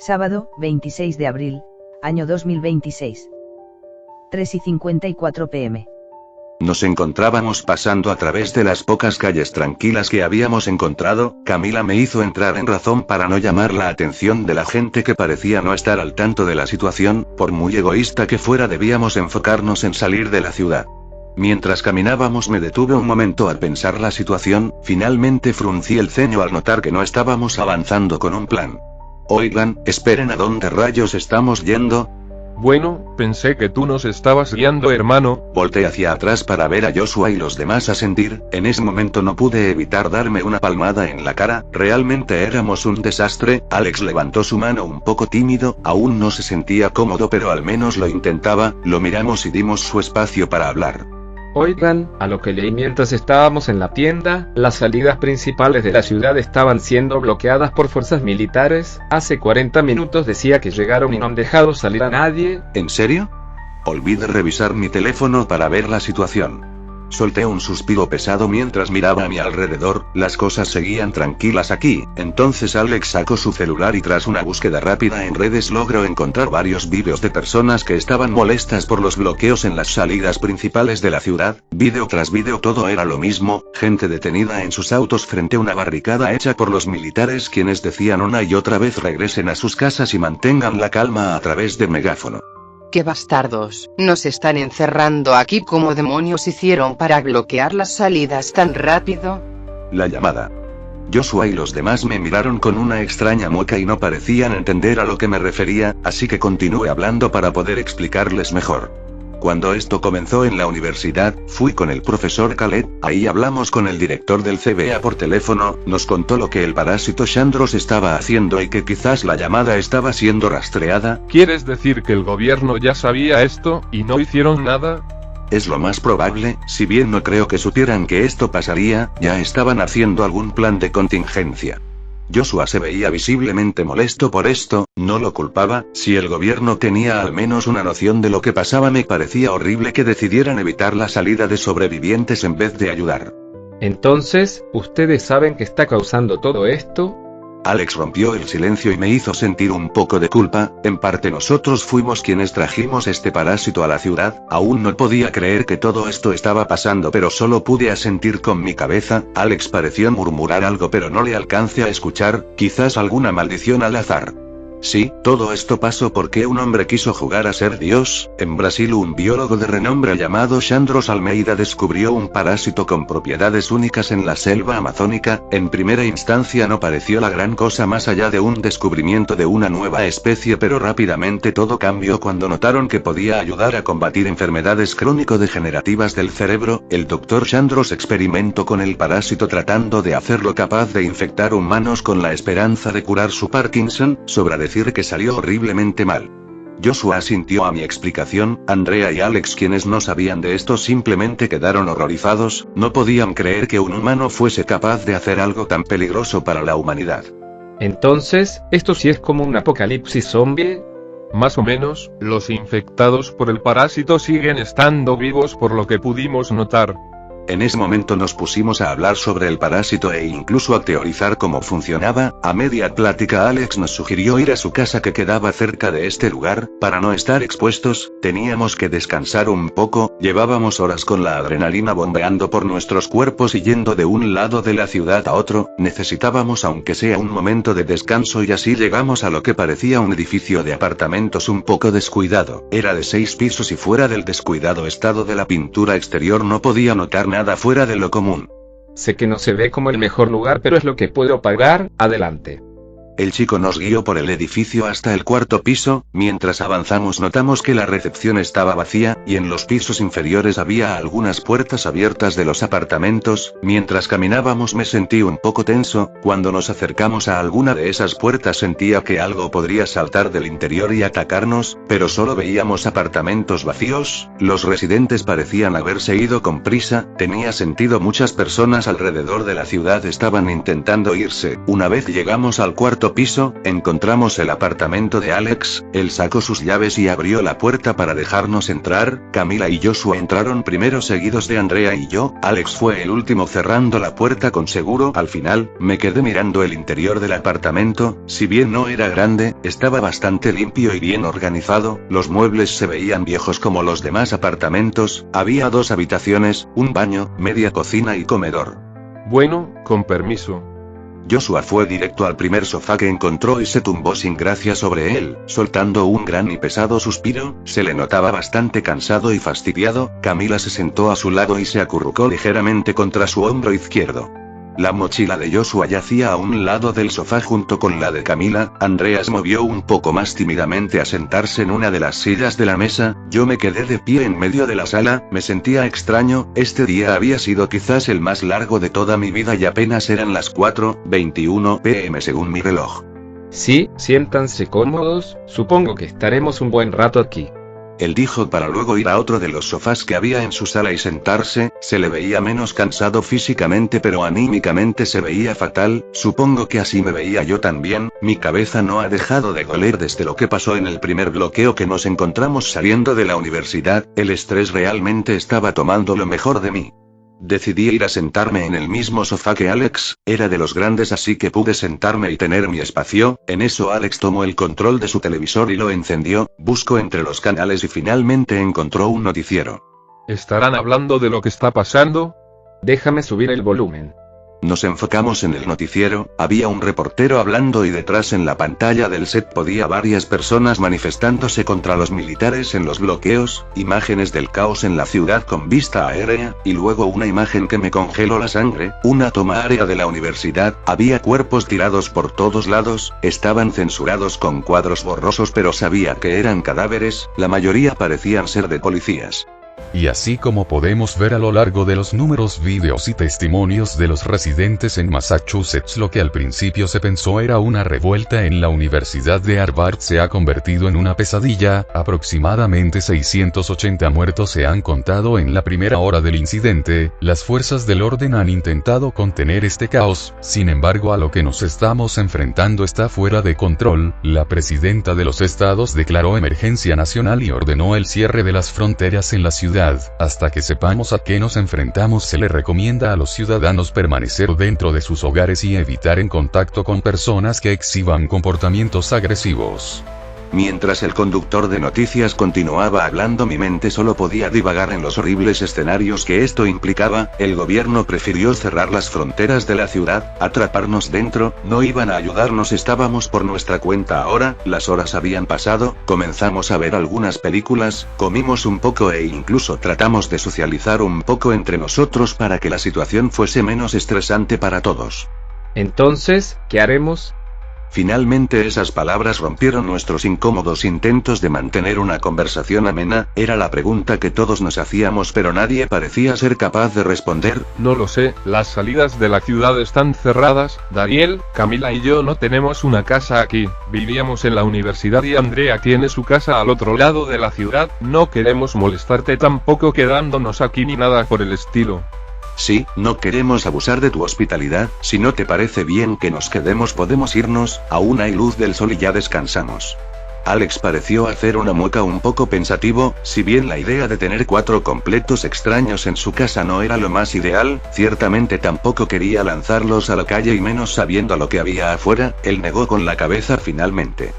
Sábado, 26 de abril, año 2026. 3:54 p.m. Nos encontrábamos pasando a través de las pocas calles tranquilas que habíamos encontrado. Camila me hizo entrar en razón para no llamar la atención de la gente que parecía no estar al tanto de la situación. Por muy egoísta que fuera, debíamos enfocarnos en salir de la ciudad. Mientras caminábamos me detuve un momento al pensar la situación. Finalmente fruncí el ceño al notar que no estábamos avanzando con un plan. Oigan, esperen, ¿a dónde rayos estamos yendo? Bueno, pensé que tú nos estabas guiando, hermano. Volté hacia atrás para ver a Joshua y los demás asentir. En ese momento no pude evitar darme una palmada en la cara. Realmente éramos un desastre. Alex levantó su mano un poco tímido, aún no se sentía cómodo, pero al menos lo intentaba. Lo miramos y dimos su espacio para hablar. Oigan, a lo que leí mientras estábamos en la tienda, las salidas principales de la ciudad estaban siendo bloqueadas por fuerzas militares. Hace 40 minutos decía que llegaron y no han dejado salir a nadie. ¿En serio? Olvidé revisar mi teléfono para ver la situación. Solté un suspiro pesado mientras miraba a mi alrededor. Las cosas seguían tranquilas aquí. Entonces Alex sacó su celular y tras una búsqueda rápida en redes logró encontrar varios vídeos de personas que estaban molestas por los bloqueos en las salidas principales de la ciudad. Vídeo tras vídeo todo era lo mismo, gente detenida en sus autos frente a una barricada hecha por los militares, quienes decían una y otra vez regresen a sus casas y mantengan la calma a través de megáfono. ¡Qué bastardos! Nos están encerrando aquí. ¿Cómo demonios hicieron para bloquear las salidas tan rápido? La llamada. Joshua y los demás me miraron con una extraña mueca y no parecían entender a lo que me refería, así que continué hablando para poder explicarles mejor. Cuando esto comenzó en la universidad, fui con el profesor Khaled. Ahí hablamos con el director del CBA por teléfono. Nos contó lo que el parásito Shandros estaba haciendo y que quizás la llamada estaba siendo rastreada. ¿Quieres decir que el gobierno ya sabía esto, y no hicieron nada? Es lo más probable. Si bien no creo que supieran que esto pasaría, ya estaban haciendo algún plan de contingencia. Joshua se veía visiblemente molesto por esto. No lo culpaba. Si el gobierno tenía al menos una noción de lo que pasaba, me parecía horrible que decidieran evitar la salida de sobrevivientes en vez de ayudar. Entonces, ¿ustedes saben qué está causando todo esto? Alex rompió el silencio y me hizo sentir un poco de culpa. En parte nosotros fuimos quienes trajimos este parásito a la ciudad. Aún no podía creer que todo esto estaba pasando, pero solo pude asentir con mi cabeza. Alex pareció murmurar algo, pero no le alcancé a escuchar. Quizás alguna maldición al azar. Sí, todo esto pasó porque un hombre quiso jugar a ser Dios. En Brasil, un biólogo de renombre llamado Shandros Almeida descubrió un parásito con propiedades únicas en la selva amazónica. En primera instancia no pareció la gran cosa más allá de un descubrimiento de una nueva especie, pero rápidamente todo cambió cuando notaron que podía ayudar a combatir enfermedades crónico-degenerativas del cerebro. El Dr. Shandros experimentó con el parásito tratando de hacerlo capaz de infectar humanos con la esperanza de curar su Parkinson. Sobra decir que salió horriblemente mal. Joshua asintió a mi explicación. Andrea y Alex, quienes no sabían de esto, simplemente quedaron horrorizados. No podían creer que un humano fuese capaz de hacer algo tan peligroso para la humanidad. Entonces, ¿esto sí es como un apocalipsis zombie? Más o menos. Los infectados por el parásito siguen estando vivos por lo que pudimos notar. En ese momento nos pusimos a hablar sobre el parásito e incluso a teorizar cómo funcionaba. A media plática Alex nos sugirió ir a su casa, que quedaba cerca de este lugar. Para no estar expuestos, teníamos que descansar un poco. Llevábamos horas con la adrenalina bombeando por nuestros cuerpos y yendo de un lado de la ciudad a otro. Necesitábamos aunque sea un momento de descanso, y así llegamos a lo que parecía un edificio de apartamentos un poco descuidado. Era de 6 pisos y fuera del descuidado estado de la pintura exterior no podía notar nada fuera de lo común. Sé que no se ve como el mejor lugar, pero es lo que puedo pagar. Adelante. El chico nos guió por el edificio hasta el 4.º piso. Mientras avanzamos notamos que la recepción estaba vacía, y en los pisos inferiores había algunas puertas abiertas de los apartamentos. Mientras caminábamos me sentí un poco tenso. Cuando nos acercamos a alguna de esas puertas sentía que algo podría saltar del interior y atacarnos, pero solo veíamos apartamentos vacíos. Los residentes parecían haberse ido con prisa. Tenía sentido, muchas personas alrededor de la ciudad estaban intentando irse. Una vez llegamos al 4.º quinto piso, encontramos el apartamento de Alex. Él sacó sus llaves y abrió la puerta para dejarnos entrar. Camila y Joshua entraron primero, seguidos de Andrea y yo. Alex fue el último cerrando la puerta con seguro. Al final, me quedé mirando el interior del apartamento. Si bien no era grande, estaba bastante limpio y bien organizado. Los muebles se veían viejos como los demás apartamentos. Había 2 habitaciones, un baño, media cocina y comedor. Bueno, con permiso. Joshua fue directo al primer sofá que encontró y se tumbó sin gracia sobre él, soltando un gran y pesado suspiro. Se le notaba bastante cansado y fastidiado. Camila se sentó a su lado y se acurrucó ligeramente contra su hombro izquierdo. La mochila de Joshua yacía a un lado del sofá junto con la de Camila. Andrea se movió un poco más tímidamente a sentarse en una de las sillas de la mesa. Yo me quedé de pie en medio de la sala. Me sentía extraño. Este día había sido quizás el más largo de toda mi vida y apenas eran las 4:21 p.m. según mi reloj. Sí, siéntanse cómodos, supongo que estaremos un buen rato aquí. Él dijo para luego ir a otro de los sofás que había en su sala y sentarse. Se le veía menos cansado físicamente, pero anímicamente se veía fatal. Supongo que así me veía yo también. Mi cabeza no ha dejado de doler desde lo que pasó en el primer bloqueo que nos encontramos saliendo de la universidad. El estrés realmente estaba tomando lo mejor de mí. Decidí ir a sentarme en el mismo sofá que Alex. Era de los grandes, así que pude sentarme y tener mi espacio. En eso Alex tomó el control de su televisor y lo encendió. Buscó entre los canales y finalmente encontró un noticiero. ¿Estarán hablando de lo que está pasando? Déjame subir el volumen. Nos enfocamos en el noticiero. Había un reportero hablando y detrás en la pantalla del set podía varias personas manifestándose contra los militares en los bloqueos, imágenes del caos en la ciudad con vista aérea, y luego una imagen que me congeló la sangre, una toma aérea de la universidad. Había cuerpos tirados por todos lados, estaban censurados con cuadros borrosos, pero sabía que eran cadáveres. La mayoría parecían ser de policías. Y así como podemos ver a lo largo de los números, vídeos y testimonios de los residentes en Massachusetts, lo que al principio se pensó era una revuelta en la Universidad de Harvard se ha convertido en una pesadilla. Aproximadamente 680 muertos se han contado en la primera hora del incidente. Las fuerzas del orden han intentado contener este caos, sin embargo a lo que nos estamos enfrentando está fuera de control. La presidenta de los estados declaró emergencia nacional y ordenó el cierre de las fronteras en la ciudad. Hasta que sepamos a qué nos enfrentamos, se le recomienda a los ciudadanos permanecer dentro de sus hogares y evitar en contacto con personas que exhiban comportamientos agresivos. Mientras el conductor de noticias continuaba hablando, mi mente solo podía divagar en los horribles escenarios que esto implicaba. El gobierno prefirió cerrar las fronteras de la ciudad, atraparnos dentro, no iban a ayudarnos, estábamos por nuestra cuenta ahora. Las horas habían pasado, comenzamos a ver algunas películas, comimos un poco e incluso tratamos de socializar un poco entre nosotros para que la situación fuese menos estresante para todos. Entonces, ¿qué haremos? Finalmente esas palabras rompieron nuestros incómodos intentos de mantener una conversación amena. Era la pregunta que todos nos hacíamos, pero nadie parecía ser capaz de responder. No lo sé, las salidas de la ciudad están cerradas. Daniel, Camila y yo no tenemos una casa aquí. Vivíamos en la universidad y Andrea tiene su casa al otro lado de la ciudad. No queremos molestarte tampoco quedándonos aquí ni nada por el estilo. Sí, no queremos abusar de tu hospitalidad. Si no te parece bien que nos quedemos, podemos irnos. Aún hay luz del sol y ya descansamos. Alex pareció hacer una mueca un poco pensativo. Si bien la idea de tener 4 completos extraños en su casa no era lo más ideal, ciertamente tampoco quería lanzarlos a la calle y menos sabiendo lo que había afuera. Él negó con la cabeza finalmente.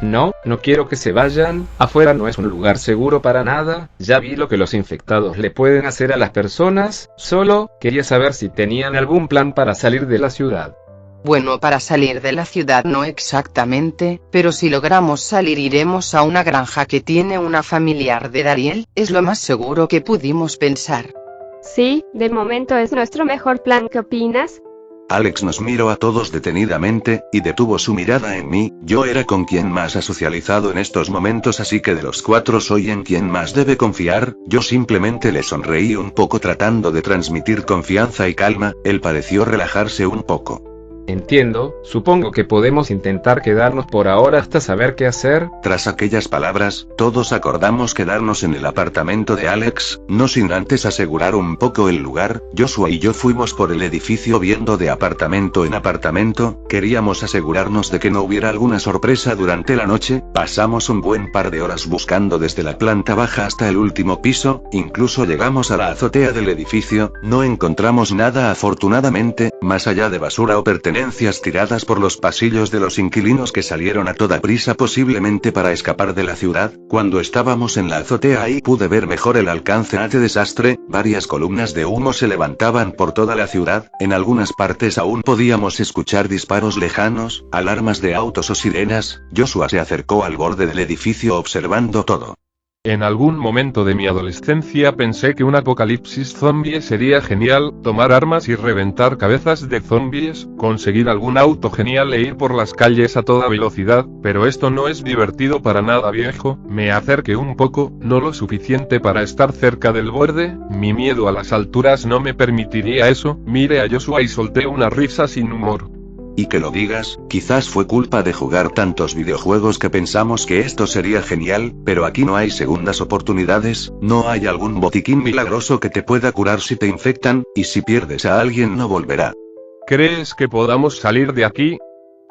No quiero que se vayan. Afuera no es un lugar seguro para nada. Ya vi lo que los infectados le pueden hacer a las personas. Solo quería saber si tenían algún plan para salir de la ciudad. Bueno, para salir de la ciudad no exactamente, pero si logramos salir iremos a una granja que tiene una familiar de Daniel. Es lo más seguro que pudimos pensar. Sí, de momento es nuestro mejor plan. ¿Qué opinas? Alex nos miró a todos detenidamente, y detuvo su mirada en mí. Yo era con quien más ha socializado en estos momentos, así que de los 4 soy en quien más debe confiar. Yo simplemente le sonreí un poco tratando de transmitir confianza y calma. Él pareció relajarse un poco. Entiendo, supongo que podemos intentar quedarnos por ahora hasta saber qué hacer. Tras aquellas palabras, todos acordamos quedarnos en el apartamento de Alex, no sin antes asegurar un poco el lugar. Joshua y yo fuimos por el edificio viendo de apartamento en apartamento, queríamos asegurarnos de que no hubiera alguna sorpresa durante la noche. Pasamos un buen par de horas buscando desde la planta baja hasta el último piso, incluso llegamos a la azotea del edificio, no encontramos nada afortunadamente, más allá de basura o pertenencias tiradas por los pasillos de los inquilinos que salieron a toda prisa posiblemente para escapar de la ciudad. Cuando estábamos en la azotea ahí pude ver mejor el alcance de este desastre, varias columnas de humo se levantaban por toda la ciudad, en algunas partes aún podíamos escuchar disparos lejanos, alarmas de autos o sirenas. Joshua se acercó al borde del edificio observando todo. En algún momento de mi adolescencia pensé que un apocalipsis zombie sería genial, tomar armas y reventar cabezas de zombies, conseguir algún auto genial e ir por las calles a toda velocidad, pero esto no es divertido para nada, viejo. Me acerqué un poco, no lo suficiente para estar cerca del borde, mi miedo a las alturas no me permitiría eso. Miré a Joshua y solté una risa sin humor. Y que lo digas, quizás fue culpa de jugar tantos videojuegos que pensamos que esto sería genial, pero aquí no hay segundas oportunidades, no hay algún botiquín milagroso que te pueda curar si te infectan, y si pierdes a alguien no volverá. ¿Crees que podamos salir de aquí?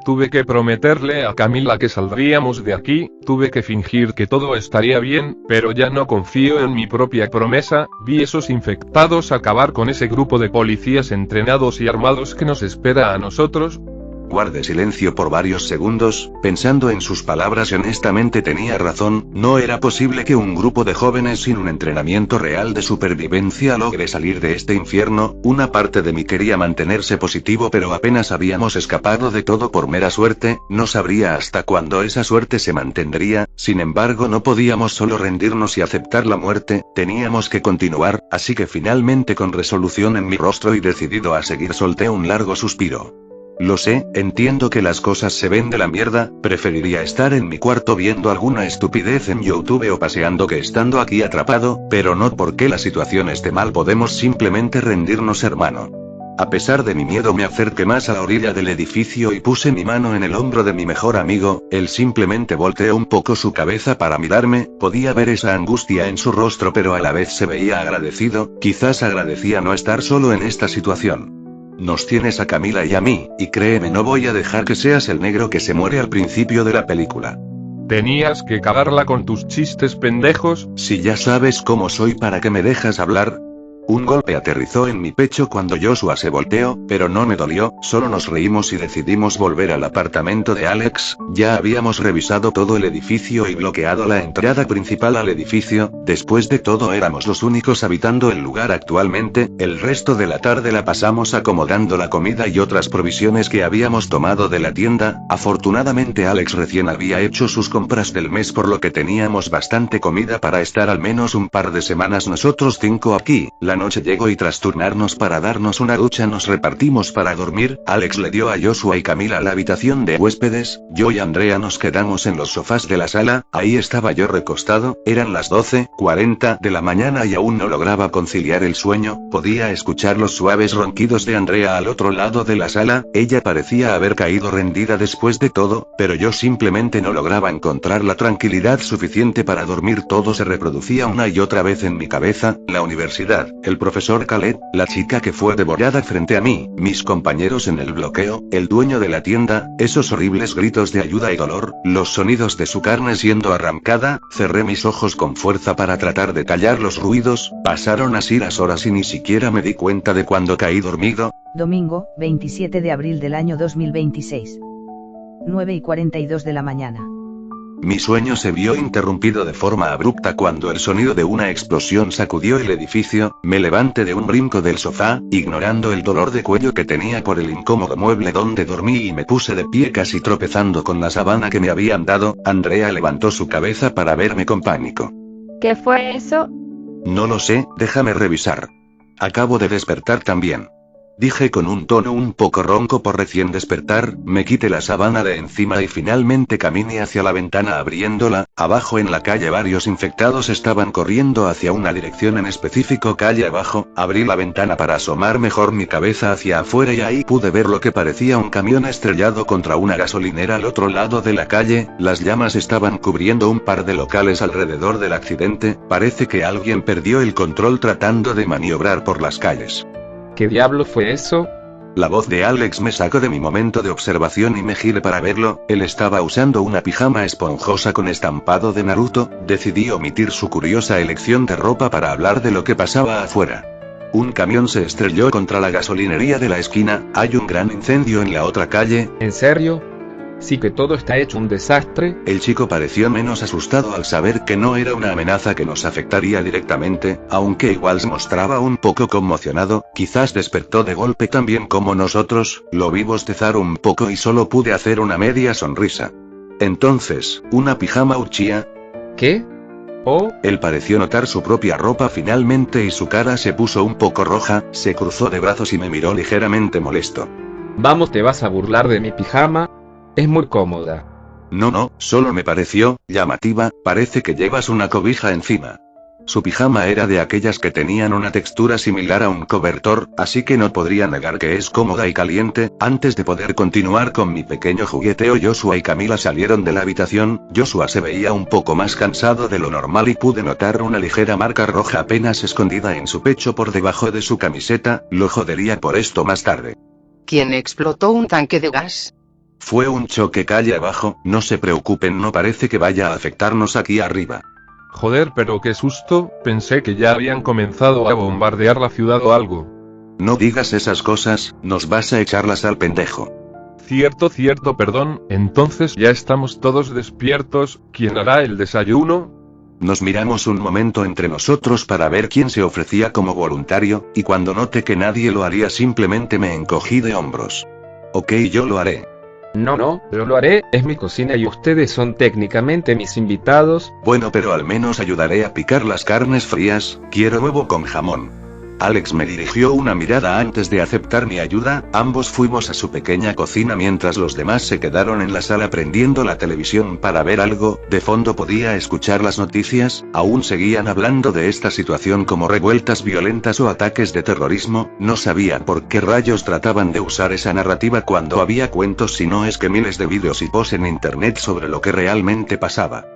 Tuve que prometerle a Camila que saldríamos de aquí, tuve que fingir que todo estaría bien, pero ya no confío en mi propia promesa. Vi esos infectados acabar con ese grupo de policías entrenados y armados que nos espera a nosotros. Guardé silencio por varios segundos, pensando en sus palabras y honestamente tenía razón, no era posible que un grupo de jóvenes sin un entrenamiento real de supervivencia logre salir de este infierno. Una parte de mí quería mantenerse positivo pero apenas habíamos escapado de todo por mera suerte, no sabría hasta cuándo esa suerte se mantendría. Sin embargo no podíamos solo rendirnos y aceptar la muerte, teníamos que continuar, así que finalmente con resolución en mi rostro y decidido a seguir solté un largo suspiro. Lo sé, entiendo que las cosas se ven de la mierda, preferiría estar en mi cuarto viendo alguna estupidez en YouTube o paseando que estando aquí atrapado, pero no porque la situación esté mal podemos simplemente rendirnos, hermano. A pesar de mi miedo me acerqué más a la orilla del edificio y puse mi mano en el hombro de mi mejor amigo, él simplemente volteó un poco su cabeza para mirarme, podía ver esa angustia en su rostro pero a la vez se veía agradecido, quizás agradecía no estar solo en esta situación. Nos tienes a Camila y a mí, y créeme no voy a dejar que seas el negro que se muere al principio de la película. Tenías que cagarla con tus chistes pendejos. Si ya sabes cómo soy, ¿para qué me dejas hablar? Un golpe aterrizó en mi pecho cuando Joshua se volteó, pero no me dolió, solo nos reímos y decidimos volver al apartamento de Alex. Ya habíamos revisado todo el edificio y bloqueado la entrada principal al edificio, después de todo éramos los únicos habitando el lugar actualmente. El resto de la tarde la pasamos acomodando la comida y otras provisiones que habíamos tomado de la tienda. Afortunadamente Alex recién había hecho sus compras del mes por lo que teníamos bastante comida para estar al menos un par de semanas nosotros 5 aquí. La noche llegó y tras turnarnos para darnos una ducha nos repartimos para dormir. Alex le dio a Joshua y Camila la habitación de huéspedes, yo y Andrea nos quedamos en los sofás de la sala. Ahí estaba yo recostado, eran las 12:40 de la mañana y aún no lograba conciliar el sueño, podía escuchar los suaves ronquidos de Andrea al otro lado de la sala, ella parecía haber caído rendida después de todo, pero yo simplemente no lograba encontrar la tranquilidad suficiente para dormir. Todo se reproducía una y otra vez en mi cabeza, la universidad, el profesor Khaled, la chica que fue devorada frente a mí, mis compañeros en el bloqueo, el dueño de la tienda, esos horribles gritos de ayuda y dolor, los sonidos de su carne siendo arrancada. Cerré mis ojos con fuerza para tratar de callar los ruidos. Pasaron así las horas y ni siquiera me di cuenta de cuando caí dormido. Domingo, 27 de abril del año 2026. 9:42 de la mañana. Mi sueño se vio interrumpido de forma abrupta cuando el sonido de una explosión sacudió el edificio. Me levanté de un brinco del sofá, ignorando el dolor de cuello que tenía por el incómodo mueble donde dormí y me puse de pie casi tropezando con la sábana que me habían dado. Andrea levantó su cabeza para verme con pánico. ¿Qué fue eso? No lo sé, déjame revisar. Acabo de despertar también. Dije con un tono un poco ronco por recién despertar, me quité la sábana de encima y finalmente caminé hacia la ventana abriéndola. Abajo en la calle varios infectados estaban corriendo hacia una dirección en específico calle abajo. Abrí la ventana para asomar mejor mi cabeza hacia afuera y ahí pude ver lo que parecía un camión estrellado contra una gasolinera al otro lado de la calle. Las llamas estaban cubriendo un par de locales alrededor del accidente. Parece que alguien perdió el control tratando de maniobrar por las calles. ¿Qué diablo fue eso? La voz de Alex me sacó de mi momento de observación y me giré para verlo. Él estaba usando una pijama esponjosa con estampado de Naruto. Decidí omitir su curiosa elección de ropa para hablar de lo que pasaba afuera. Un camión se estrelló contra la gasolinería de la esquina. Hay un gran incendio en la otra calle. ¿En serio? Sí que todo está hecho un desastre. El chico pareció menos asustado al saber que no era una amenaza que nos afectaría directamente, aunque igual se mostraba un poco conmocionado. Quizás despertó de golpe también como nosotros. Lo vi bostezar un poco y solo pude hacer una media sonrisa. Entonces, ¿una pijama Uchiha? ¿Qué? Oh, Él pareció notar su propia ropa finalmente y su cara se puso un poco roja, se cruzó de brazos y me miró ligeramente molesto. vamos, ¿te vas a burlar de mi pijama? Es muy cómoda. No, solo me pareció llamativa. Parece que llevas una cobija encima. Su pijama era de aquellas que tenían una textura similar a un cobertor, así que no podría negar que es cómoda y caliente. Antes de poder continuar con mi pequeño jugueteo, Joshua y Camila salieron de la habitación. Joshua se veía un poco más cansado de lo normal y pude notar una ligera marca roja apenas escondida en su pecho por debajo de su camiseta. Lo jodería por esto más tarde. ¿Quién explotó un tanque de gas? Fue un choque calle abajo. No se preocupen, no parece que vaya a afectarnos aquí arriba. Joder, pero qué susto, pensé que ya habían comenzado a bombardear la ciudad o algo. No digas esas cosas, nos vas a echarlas al pendejo. Cierto, perdón, entonces ya estamos todos despiertos. ¿Quién hará el desayuno? Nos miramos un momento entre nosotros para ver quién se ofrecía como voluntario, y cuando noté que nadie lo haría simplemente me encogí de hombros. Ok, yo lo haré. No, yo lo haré, es mi cocina y ustedes son técnicamente mis invitados. Bueno, pero al menos ayudaré a picar las carnes frías. Quiero huevo con jamón. Alex me dirigió una mirada antes de aceptar mi ayuda. Ambos fuimos a su pequeña cocina mientras los demás se quedaron en la sala prendiendo la televisión para ver algo. De fondo podía escuchar las noticias. Aún seguían hablando de esta situación como revueltas violentas o ataques de terrorismo. No sabía por qué rayos trataban de usar esa narrativa cuando había cuentos, si no es que miles de vídeos y posts en internet sobre lo que realmente pasaba.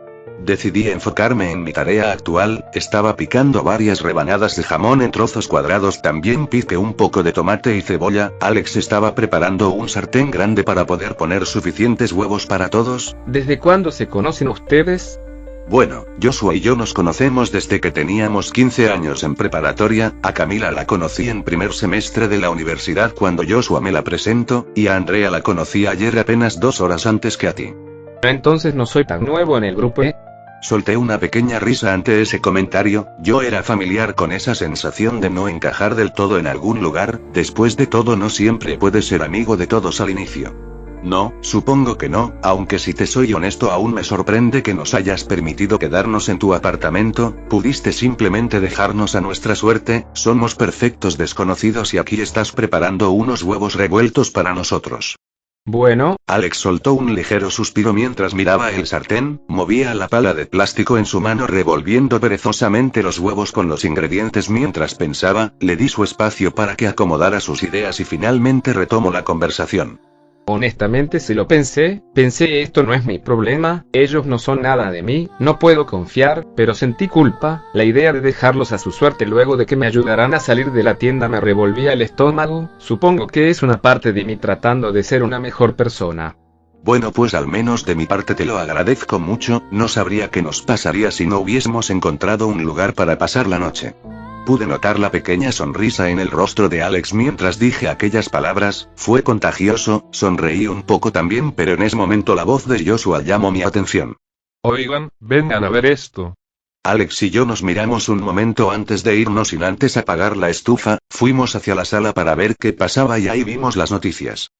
Decidí enfocarme en mi tarea actual. Estaba picando varias rebanadas de jamón en trozos cuadrados. También piqué un poco de tomate y cebolla. Alex estaba preparando un sartén grande para poder poner suficientes huevos para todos. ¿Desde cuándo se conocen ustedes? Bueno, Joshua y yo nos conocemos desde que teníamos 15 años en preparatoria. A Camila la conocí en primer semestre de la universidad cuando Joshua me la presentó, y a Andrea la conocí ayer apenas 2 horas antes que a ti. Entonces no soy tan nuevo en el grupo, ¿eh? Solté una pequeña risa ante ese comentario. Yo era familiar con esa sensación de no encajar del todo en algún lugar. Después de todo, no siempre puedes ser amigo de todos al inicio. No, supongo que no, aunque si te soy honesto aún me sorprende que nos hayas permitido quedarnos en tu apartamento. Pudiste simplemente dejarnos a nuestra suerte. Somos perfectos desconocidos y aquí estás preparando unos huevos revueltos para nosotros. Bueno, Alex soltó un ligero suspiro mientras miraba el sartén. Movía la pala de plástico en su mano revolviendo perezosamente los huevos con los ingredientes mientras pensaba. Le di su espacio para que acomodara sus ideas y finalmente retomó la conversación. honestamente sí lo pensé, esto no es mi problema, ellos no son nada de mí, no puedo confiar, pero sentí culpa. La idea de dejarlos a su suerte luego de que me ayudaran a salir de la tienda me revolvía el estómago. Supongo que es una parte de mí tratando de ser una mejor persona. Bueno, pues al menos de mi parte te lo agradezco mucho. No sabría qué nos pasaría si no hubiésemos encontrado un lugar para pasar la noche. Pude notar la pequeña sonrisa en el rostro de Alex mientras dije aquellas palabras. Fue contagioso. Sonreí un poco también, pero en ese momento la voz de Joshua llamó mi atención. Oigan, vengan a ver esto. Alex y yo nos miramos un momento antes de irnos sin antes apagar la estufa. Fuimos hacia la sala para ver qué pasaba y ahí vimos las noticias.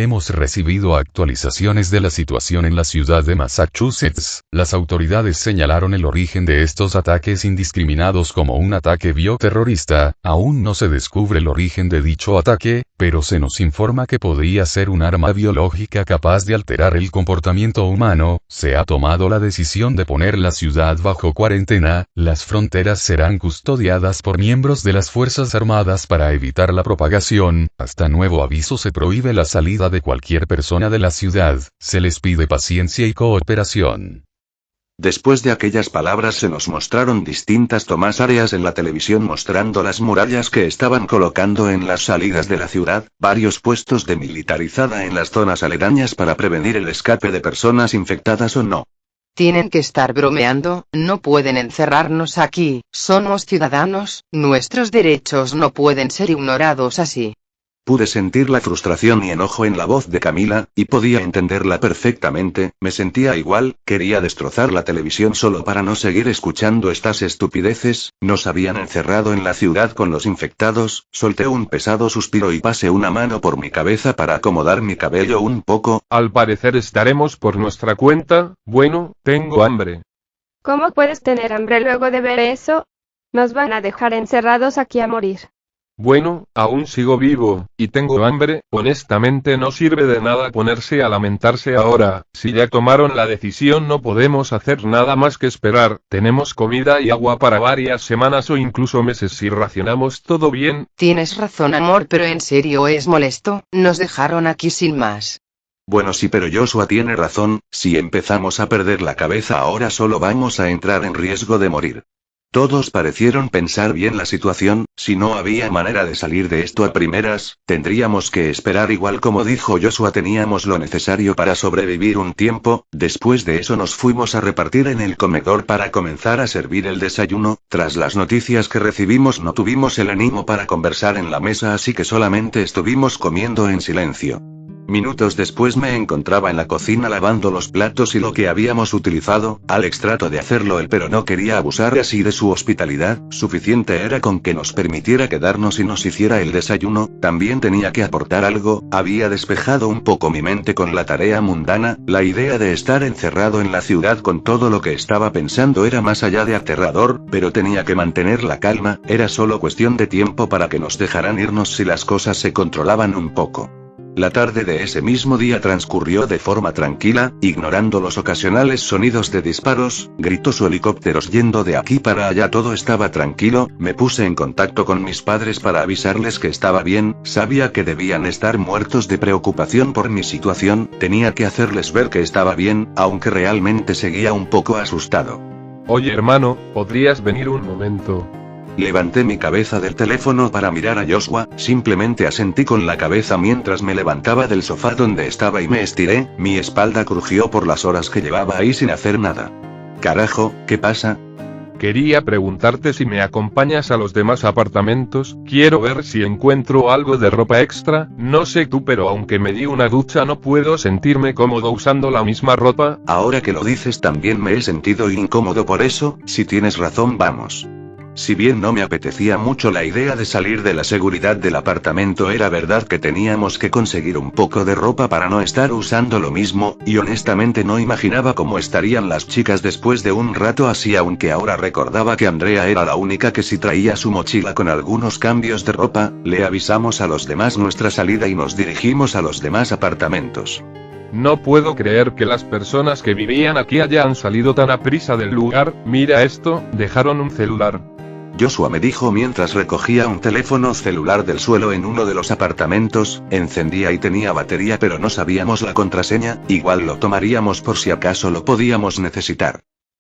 Hemos recibido actualizaciones de la situación en la ciudad de Massachusetts. Las autoridades señalaron el origen de estos ataques indiscriminados como un ataque bioterrorista. Aún no se descubre el origen de dicho ataque, pero se nos informa que podría ser un arma biológica capaz de alterar el comportamiento humano. Se ha tomado la decisión de poner la ciudad bajo cuarentena. Las fronteras serán custodiadas por miembros de las Fuerzas Armadas para evitar la propagación. Hasta nuevo aviso se prohíbe la salida de cualquier persona de la ciudad. Se les pide paciencia y cooperación. Después de aquellas palabras se nos mostraron distintas tomas aéreas en la televisión mostrando las murallas que estaban colocando en las salidas de la ciudad, varios puestos de militarizada en las zonas aledañas para prevenir el escape de personas infectadas o no. Tienen que estar bromeando, no pueden encerrarnos aquí, somos ciudadanos, nuestros derechos no pueden ser ignorados así. Pude sentir la frustración y enojo en la voz de Camila, y podía entenderla perfectamente. Me sentía igual, quería destrozar la televisión solo para no seguir escuchando estas estupideces. Nos habían encerrado en la ciudad con los infectados. Solté un pesado suspiro y pasé una mano por mi cabeza para acomodar mi cabello un poco. Al parecer estaremos por nuestra cuenta. Bueno, tengo hambre. ¿Cómo puedes tener hambre luego de ver eso? Nos van a dejar encerrados aquí a morir. Bueno, aún sigo vivo, y tengo hambre. Honestamente no sirve de nada ponerse a lamentarse ahora. Si ya tomaron la decisión no podemos hacer nada más que esperar. Tenemos comida y agua para varias semanas o incluso meses si racionamos todo bien. Tienes razón, amor, pero en serio es molesto, nos dejaron aquí sin más. Bueno, sí, pero Joshua tiene razón, si empezamos a perder la cabeza ahora solo vamos a entrar en riesgo de morir. Todos parecieron pensar bien la situación. Si no había manera de salir de esto a primeras, tendríamos que esperar. Igual como dijo Joshua, teníamos lo necesario para sobrevivir un tiempo. Después de eso nos fuimos a repartir en el comedor para comenzar a servir el desayuno. Tras las noticias que recibimos no tuvimos el ánimo para conversar en la mesa, así que solamente estuvimos comiendo en silencio. Minutos después me encontraba en la cocina lavando los platos y lo que habíamos utilizado. Alex trató de hacerlo él, pero no quería abusar así de su hospitalidad. Suficiente era con que nos permitiera quedarnos y nos hiciera el desayuno. También tenía que aportar algo. Había despejado un poco mi mente con la tarea mundana. La idea de estar encerrado en la ciudad con todo lo que estaba pensando era más allá de aterrador, pero tenía que mantener la calma. Era solo cuestión de tiempo para que nos dejaran irnos si las cosas se controlaban un poco. La tarde de ese mismo día transcurrió de forma tranquila, ignorando los ocasionales sonidos de disparos, gritos o helicópteros yendo de aquí para allá. Todo estaba tranquilo. Me puse en contacto con mis padres para avisarles que estaba bien. Sabía que debían estar muertos de preocupación por mi situación. Tenía que hacerles ver que estaba bien, aunque realmente seguía un poco asustado. Oye hermano, ¿podrías venir un momento? Levanté mi cabeza del teléfono para mirar a Joshua, simplemente asentí con la cabeza mientras me levantaba del sofá donde estaba y me estiré. Mi espalda crujió por las horas que llevaba ahí sin hacer nada. Carajo, ¿qué pasa? Quería preguntarte si me acompañas a los demás apartamentos. Quiero ver si encuentro algo de ropa extra. No sé tú, pero aunque me di una ducha no puedo sentirme cómodo usando la misma ropa. Ahora que lo dices también me he sentido incómodo por eso. Si tienes razón, vamos. Si bien no me apetecía mucho la idea de salir de la seguridad del apartamento, era verdad que teníamos que conseguir un poco de ropa para no estar usando lo mismo, y honestamente no imaginaba cómo estarían las chicas después de un rato así, aunque ahora recordaba que Andrea era la única que sí traía su mochila con algunos cambios de ropa. Le avisamos a los demás nuestra salida y nos dirigimos a los demás apartamentos. No puedo creer que las personas que vivían aquí hayan salido tan aprisa del lugar. Mira esto, dejaron un celular. Joshua me dijo mientras recogía un teléfono celular del suelo en uno de los apartamentos. Encendía y tenía batería, pero no sabíamos la contraseña. Igual lo tomaríamos por si acaso lo podíamos necesitar.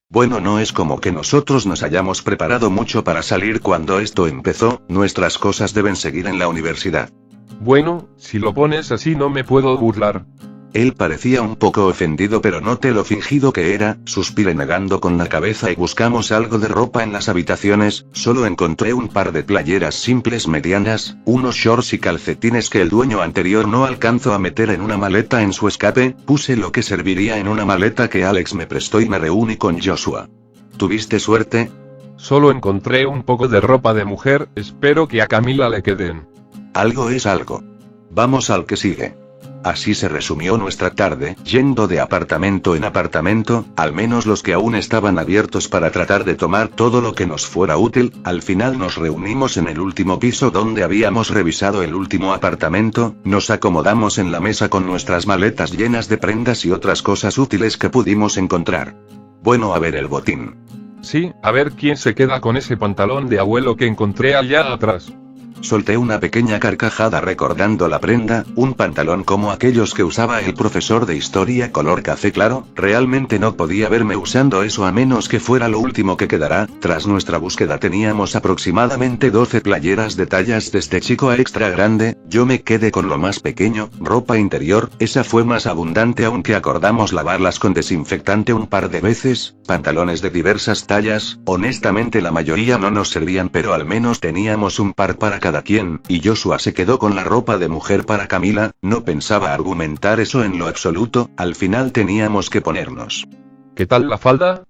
Bueno, no es como que nosotros nos hayamos preparado mucho para salir cuando esto empezó. Nuestras cosas deben seguir en la universidad. Bueno, si lo pones así no me puedo burlar. Él parecía un poco ofendido, pero noté lo fingido que era. Suspiré negando con la cabeza y buscamos algo de ropa en las habitaciones. Solo encontré un par de playeras simples medianas, unos shorts y calcetines que el dueño anterior no alcanzó a meter en una maleta en su escape. Puse lo que serviría en una maleta que Alex me prestó y me reuní con Joshua. ¿Tuviste suerte? Solo encontré un poco de ropa de mujer, espero que a Camila le queden. Algo es algo. Vamos al que sigue. Así se resumió nuestra tarde, yendo de apartamento en apartamento, al menos los que aún estaban abiertos para tratar de tomar todo lo que nos fuera útil. Al final nos reunimos en el último piso donde habíamos revisado el último apartamento, nos acomodamos en la mesa con nuestras maletas llenas de prendas y otras cosas útiles que pudimos encontrar. Bueno, a ver el botín. Sí, a ver quién se queda con ese pantalón de abuelo que encontré allá atrás. Solté una pequeña carcajada recordando la prenda, un pantalón como aquellos que usaba el profesor de historia color café claro. Realmente no podía verme usando eso a menos que fuera lo último que quedara. Tras nuestra búsqueda teníamos aproximadamente 12 playeras de tallas desde chico a extra grande, yo me quedé con lo más pequeño, ropa interior, esa fue más abundante aunque acordamos lavarlas con desinfectante un par de veces, pantalones de diversas tallas, honestamente la mayoría no nos servían pero al menos teníamos un par para cada quien, y Joshua se quedó con la ropa de mujer para Camila. No pensaba argumentar eso en lo absoluto, al final teníamos que ponernos. ¿Qué tal la falda?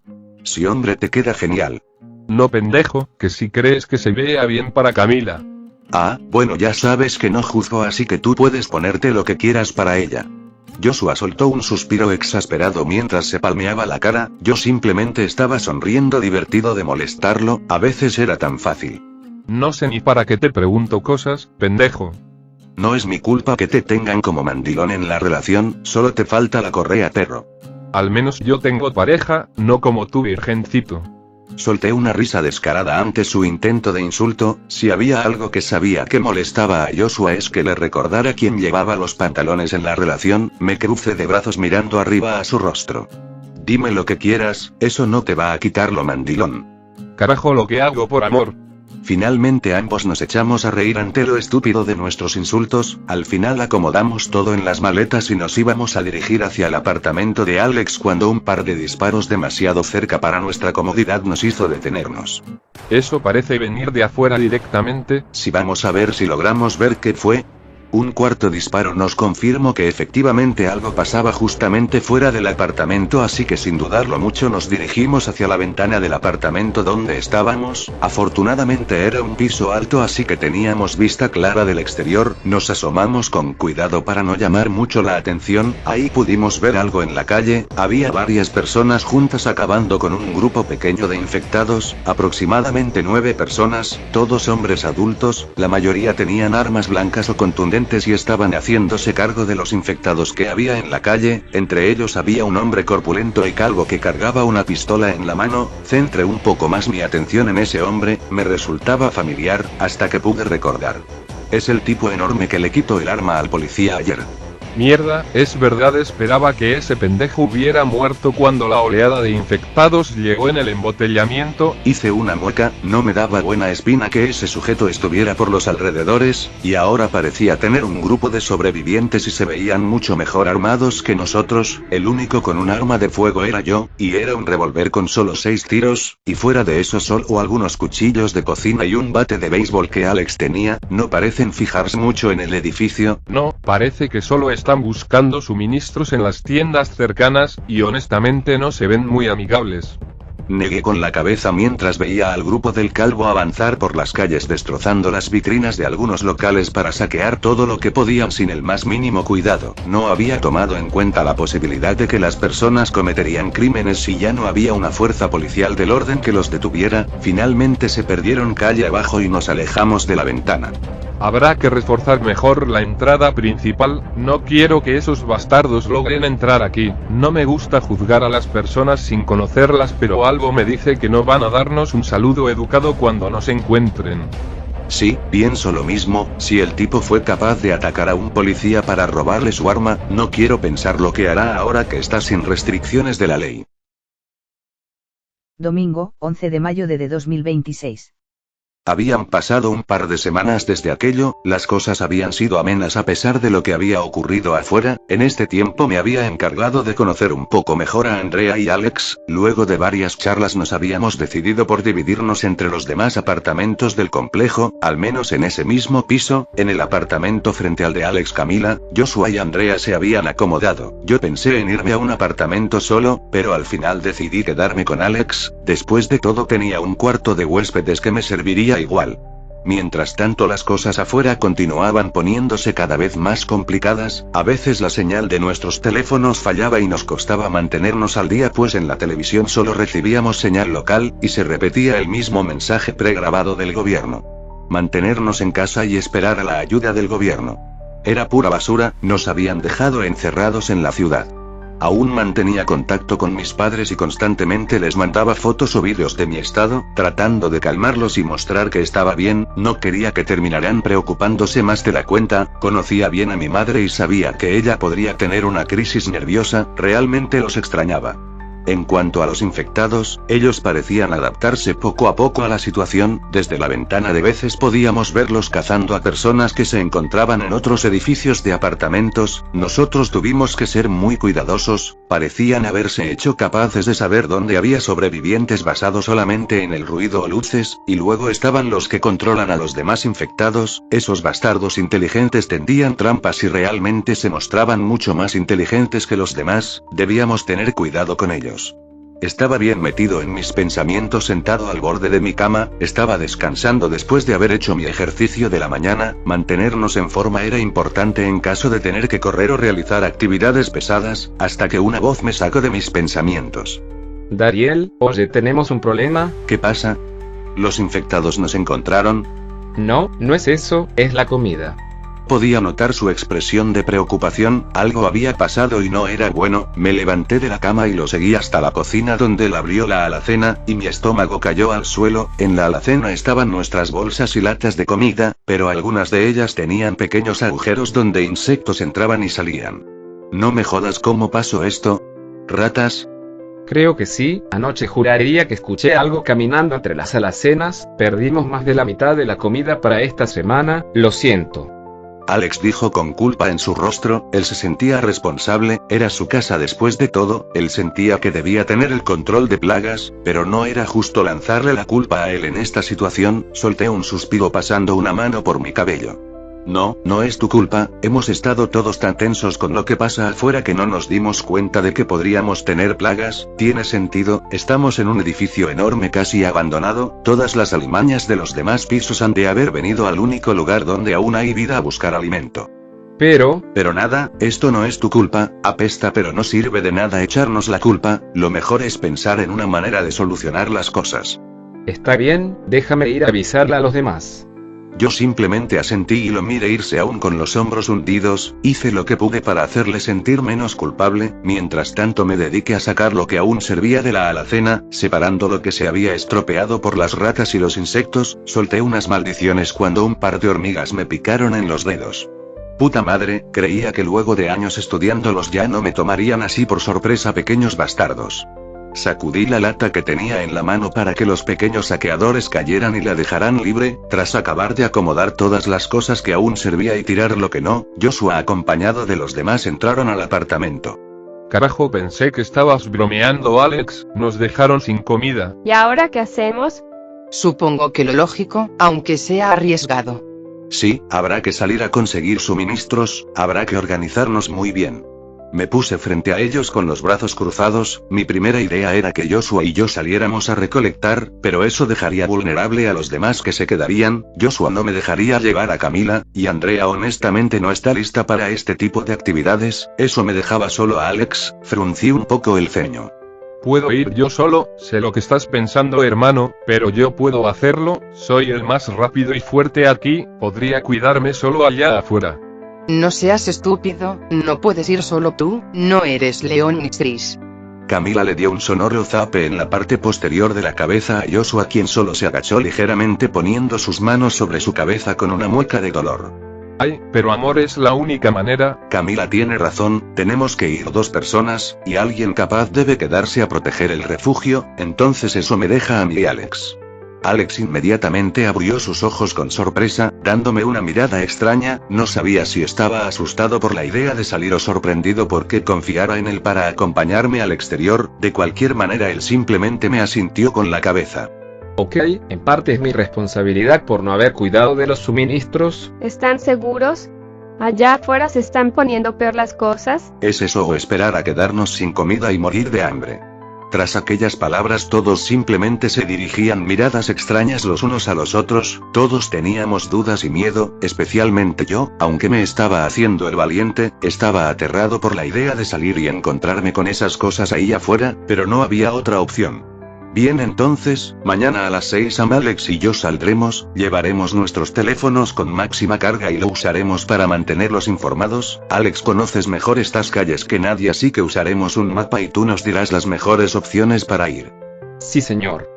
Sí hombre, te queda genial. No pendejo, que si crees que se vea bien para Camila. Ah, bueno ya sabes que no juzgo así que tú puedes ponerte lo que quieras para ella. Joshua soltó un suspiro exasperado mientras se palmeaba la cara, yo simplemente estaba sonriendo divertido de molestarlo, a veces era tan fácil. No sé ni para qué te pregunto cosas, pendejo. No es mi culpa que te tengan como mandilón en la relación, solo te falta la correa perro. Al menos yo tengo pareja, no como tú virgencito. Solté una risa descarada ante su intento de insulto. Si había algo que sabía que molestaba a Joshua es que le recordara quién llevaba los pantalones en la relación. Me crucé de brazos mirando arriba a su rostro. Dime lo que quieras, eso no te va a quitar lo mandilón. Carajo lo que hago por amor. Finalmente ambos nos echamos a reír ante lo estúpido de nuestros insultos. Al final acomodamos todo en las maletas y nos íbamos a dirigir hacia el apartamento de Alex cuando un par de disparos demasiado cerca para nuestra comodidad nos hizo detenernos. Eso parece venir de afuera directamente. Si vamos a ver si logramos ver qué fue. Un cuarto disparo nos confirmó que efectivamente algo pasaba justamente fuera del apartamento, así que sin dudarlo mucho nos dirigimos hacia la ventana del apartamento donde estábamos. Afortunadamente era un piso alto así que teníamos vista clara del exterior, nos asomamos con cuidado para no llamar mucho la atención. Ahí pudimos ver algo en la calle, había varias personas juntas acabando con un grupo pequeño de infectados, aproximadamente 9 personas, todos hombres adultos, la mayoría tenían armas blancas o contundentes y estaban haciéndose cargo de los infectados que había en la calle. Entre ellos había un hombre corpulento y calvo que cargaba una pistola en la mano. Centré un poco más mi atención en ese hombre, me resultaba familiar, hasta que pude recordar. Es el tipo enorme que le quitó el arma al policía ayer. Mierda, es verdad, esperaba que ese pendejo hubiera muerto cuando la oleada de infectados llegó en el embotellamiento. Hice una mueca, no me daba buena espina que ese sujeto estuviera por los alrededores, y ahora parecía tener un grupo de sobrevivientes y se veían mucho mejor armados que nosotros. El único con un arma de fuego era yo, y era un revólver con solo 6 tiros, y fuera de eso solo algunos cuchillos de cocina y un bate de béisbol que Alex tenía. No parecen fijarse mucho en el edificio. No, parece que solo están buscando suministros en las tiendas cercanas, y honestamente no se ven muy amigables. Negué con la cabeza mientras veía al grupo del calvo avanzar por las calles destrozando las vitrinas de algunos locales para saquear todo lo que podían sin el más mínimo cuidado. No había tomado en cuenta la posibilidad de que las personas cometerían crímenes si ya no había una fuerza policial del orden que los detuviera. Finalmente se perdieron calle abajo y nos alejamos de la ventana. Habrá que reforzar mejor la entrada principal, no quiero que esos bastardos logren entrar aquí. No me gusta juzgar a las personas sin conocerlas, pero algo me dice que no van a darnos un saludo educado cuando nos encuentren. Sí, pienso lo mismo. Si el tipo fue capaz de atacar a un policía para robarle su arma, no quiero pensar lo que hará ahora que está sin restricciones de la ley. Domingo, 11 de mayo de 2026. Habían pasado un par de semanas desde aquello, las cosas habían sido amenas a pesar de lo que había ocurrido afuera. En este tiempo me había encargado de conocer un poco mejor a Andrea y Alex. Luego de varias charlas nos habíamos decidido por dividirnos entre los demás apartamentos del complejo, al menos en ese mismo piso. En el apartamento frente al de Alex, Camila, Joshua y Andrea se habían acomodado. Yo pensé en irme a un apartamento solo, pero al final decidí quedarme con Alex. Después de todo tenía un cuarto de huéspedes que me serviría igual. Mientras tanto las cosas afuera continuaban poniéndose cada vez más complicadas, a veces la señal de nuestros teléfonos fallaba y nos costaba mantenernos al día pues en la televisión solo recibíamos señal local, y se repetía el mismo mensaje pregrabado del gobierno. Mantenernos en casa y esperar a la ayuda del gobierno. Era pura basura, nos habían dejado encerrados en la ciudad. Aún mantenía contacto con mis padres y constantemente les mandaba fotos o vídeos de mi estado, tratando de calmarlos y mostrar que estaba bien, no quería que terminaran preocupándose más de la cuenta, conocía bien a mi madre y sabía que ella podría tener una crisis nerviosa, realmente los extrañaba. En cuanto a los infectados, ellos parecían adaptarse poco a poco a la situación, desde la ventana de veces podíamos verlos cazando a personas que se encontraban en otros edificios de apartamentos, nosotros tuvimos que ser muy cuidadosos, parecían haberse hecho capaces de saber dónde había sobrevivientes basado solamente en el ruido o luces, y luego estaban los que controlan a los demás infectados, esos bastardos inteligentes tendían trampas y realmente se mostraban mucho más inteligentes que los demás, debíamos tener cuidado con ellos. Estaba bien metido en mis pensamientos sentado al borde de mi cama, estaba descansando después de haber hecho mi ejercicio de la mañana, mantenernos en forma era importante en caso de tener que correr o realizar actividades pesadas, hasta que una voz me sacó de mis pensamientos. Dariel, oye, tenemos un problema. ¿Qué pasa? ¿Los infectados nos encontraron? No, no es eso, es la comida. Podía notar su expresión de preocupación, algo había pasado y no era bueno, me levanté de la cama y lo seguí hasta la cocina donde él abrió la alacena, y mi estómago cayó al suelo, en la alacena estaban nuestras bolsas y latas de comida, pero algunas de ellas tenían pequeños agujeros donde insectos entraban y salían. No me jodas, ¿cómo pasó esto? ¿Ratas? Creo que sí, anoche juraría que escuché algo caminando entre las alacenas, perdimos más de la mitad de la comida para esta semana, lo siento. Alex dijo con culpa en su rostro, él se sentía responsable, era su casa después de todo, él sentía que debía tener el control de plagas, pero no era justo lanzarle la culpa a él en esta situación, solté un suspiro pasando una mano por mi cabello. No, no es tu culpa, hemos estado todos tan tensos con lo que pasa afuera que no nos dimos cuenta de que podríamos tener plagas, tiene sentido, estamos en un edificio enorme casi abandonado, todas las alimañas de los demás pisos han de haber venido al único lugar donde aún hay vida a buscar alimento. Pero nada, esto no es tu culpa, apesta pero no sirve de nada echarnos la culpa, lo mejor es pensar en una manera de solucionar las cosas. Está bien, déjame ir a avisarle a los demás. Yo simplemente asentí y lo miré irse aún con los hombros hundidos, hice lo que pude para hacerle sentir menos culpable, mientras tanto me dediqué a sacar lo que aún servía de la alacena, separando lo que se había estropeado por las ratas y los insectos, solté unas maldiciones cuando un par de hormigas me picaron en los dedos. Puta madre, creía que luego de años estudiándolos ya no me tomarían así por sorpresa pequeños bastardos. Sacudí la lata que tenía en la mano para que los pequeños saqueadores cayeran y la dejaran libre, tras acabar de acomodar todas las cosas que aún servía y tirar lo que no, Joshua acompañado de los demás entraron al apartamento. Carajo, pensé que estabas bromeando, Alex, nos dejaron sin comida. ¿Y ahora qué hacemos? Supongo que lo lógico, aunque sea arriesgado. Sí, habrá que salir a conseguir suministros, habrá que organizarnos muy bien. Me puse frente a ellos con los brazos cruzados, mi primera idea era que Joshua y yo saliéramos a recolectar, pero eso dejaría vulnerable a los demás que se quedarían, Joshua no me dejaría llevar a Camila, y Andrea honestamente no está lista para este tipo de actividades, eso me dejaba solo a Alex, fruncí un poco el ceño. Puedo ir yo solo, sé lo que estás pensando hermano, pero yo puedo hacerlo, soy el más rápido y fuerte aquí, podría cuidarme solo allá afuera. No seas estúpido, no puedes ir solo tú, no eres León ni Tris. Camila le dio un sonoro zape en la parte posterior de la cabeza a Joshua, quien solo se agachó ligeramente poniendo sus manos sobre su cabeza con una mueca de dolor. Ay, pero amor es la única manera. Camila tiene razón, tenemos que ir 2 personas, y alguien capaz debe quedarse a proteger el refugio, entonces eso me deja a mí y Alex. Alex inmediatamente abrió sus ojos con sorpresa, dándome una mirada extraña, no sabía si estaba asustado por la idea de salir o sorprendido porque confiara en él para acompañarme al exterior, de cualquier manera él simplemente me asintió con la cabeza. Ok, en parte es mi responsabilidad por no haber cuidado de los suministros. ¿Están seguros? ¿Allá afuera se están poniendo peor las cosas? ¿Es eso o esperar a quedarnos sin comida y morir de hambre? Tras aquellas palabras todos simplemente se dirigían miradas extrañas los unos a los otros, todos teníamos dudas y miedo, especialmente yo, aunque me estaba haciendo el valiente, estaba aterrado por la idea de salir y encontrarme con esas cosas ahí afuera, pero no había otra opción. Bien, entonces, mañana a las 6 am Alex y yo saldremos, llevaremos nuestros teléfonos con máxima carga y lo usaremos para mantenerlos informados. Alex, conoces mejor estas calles que nadie, así que usaremos un mapa y tú nos dirás las mejores opciones para ir. Sí, señor.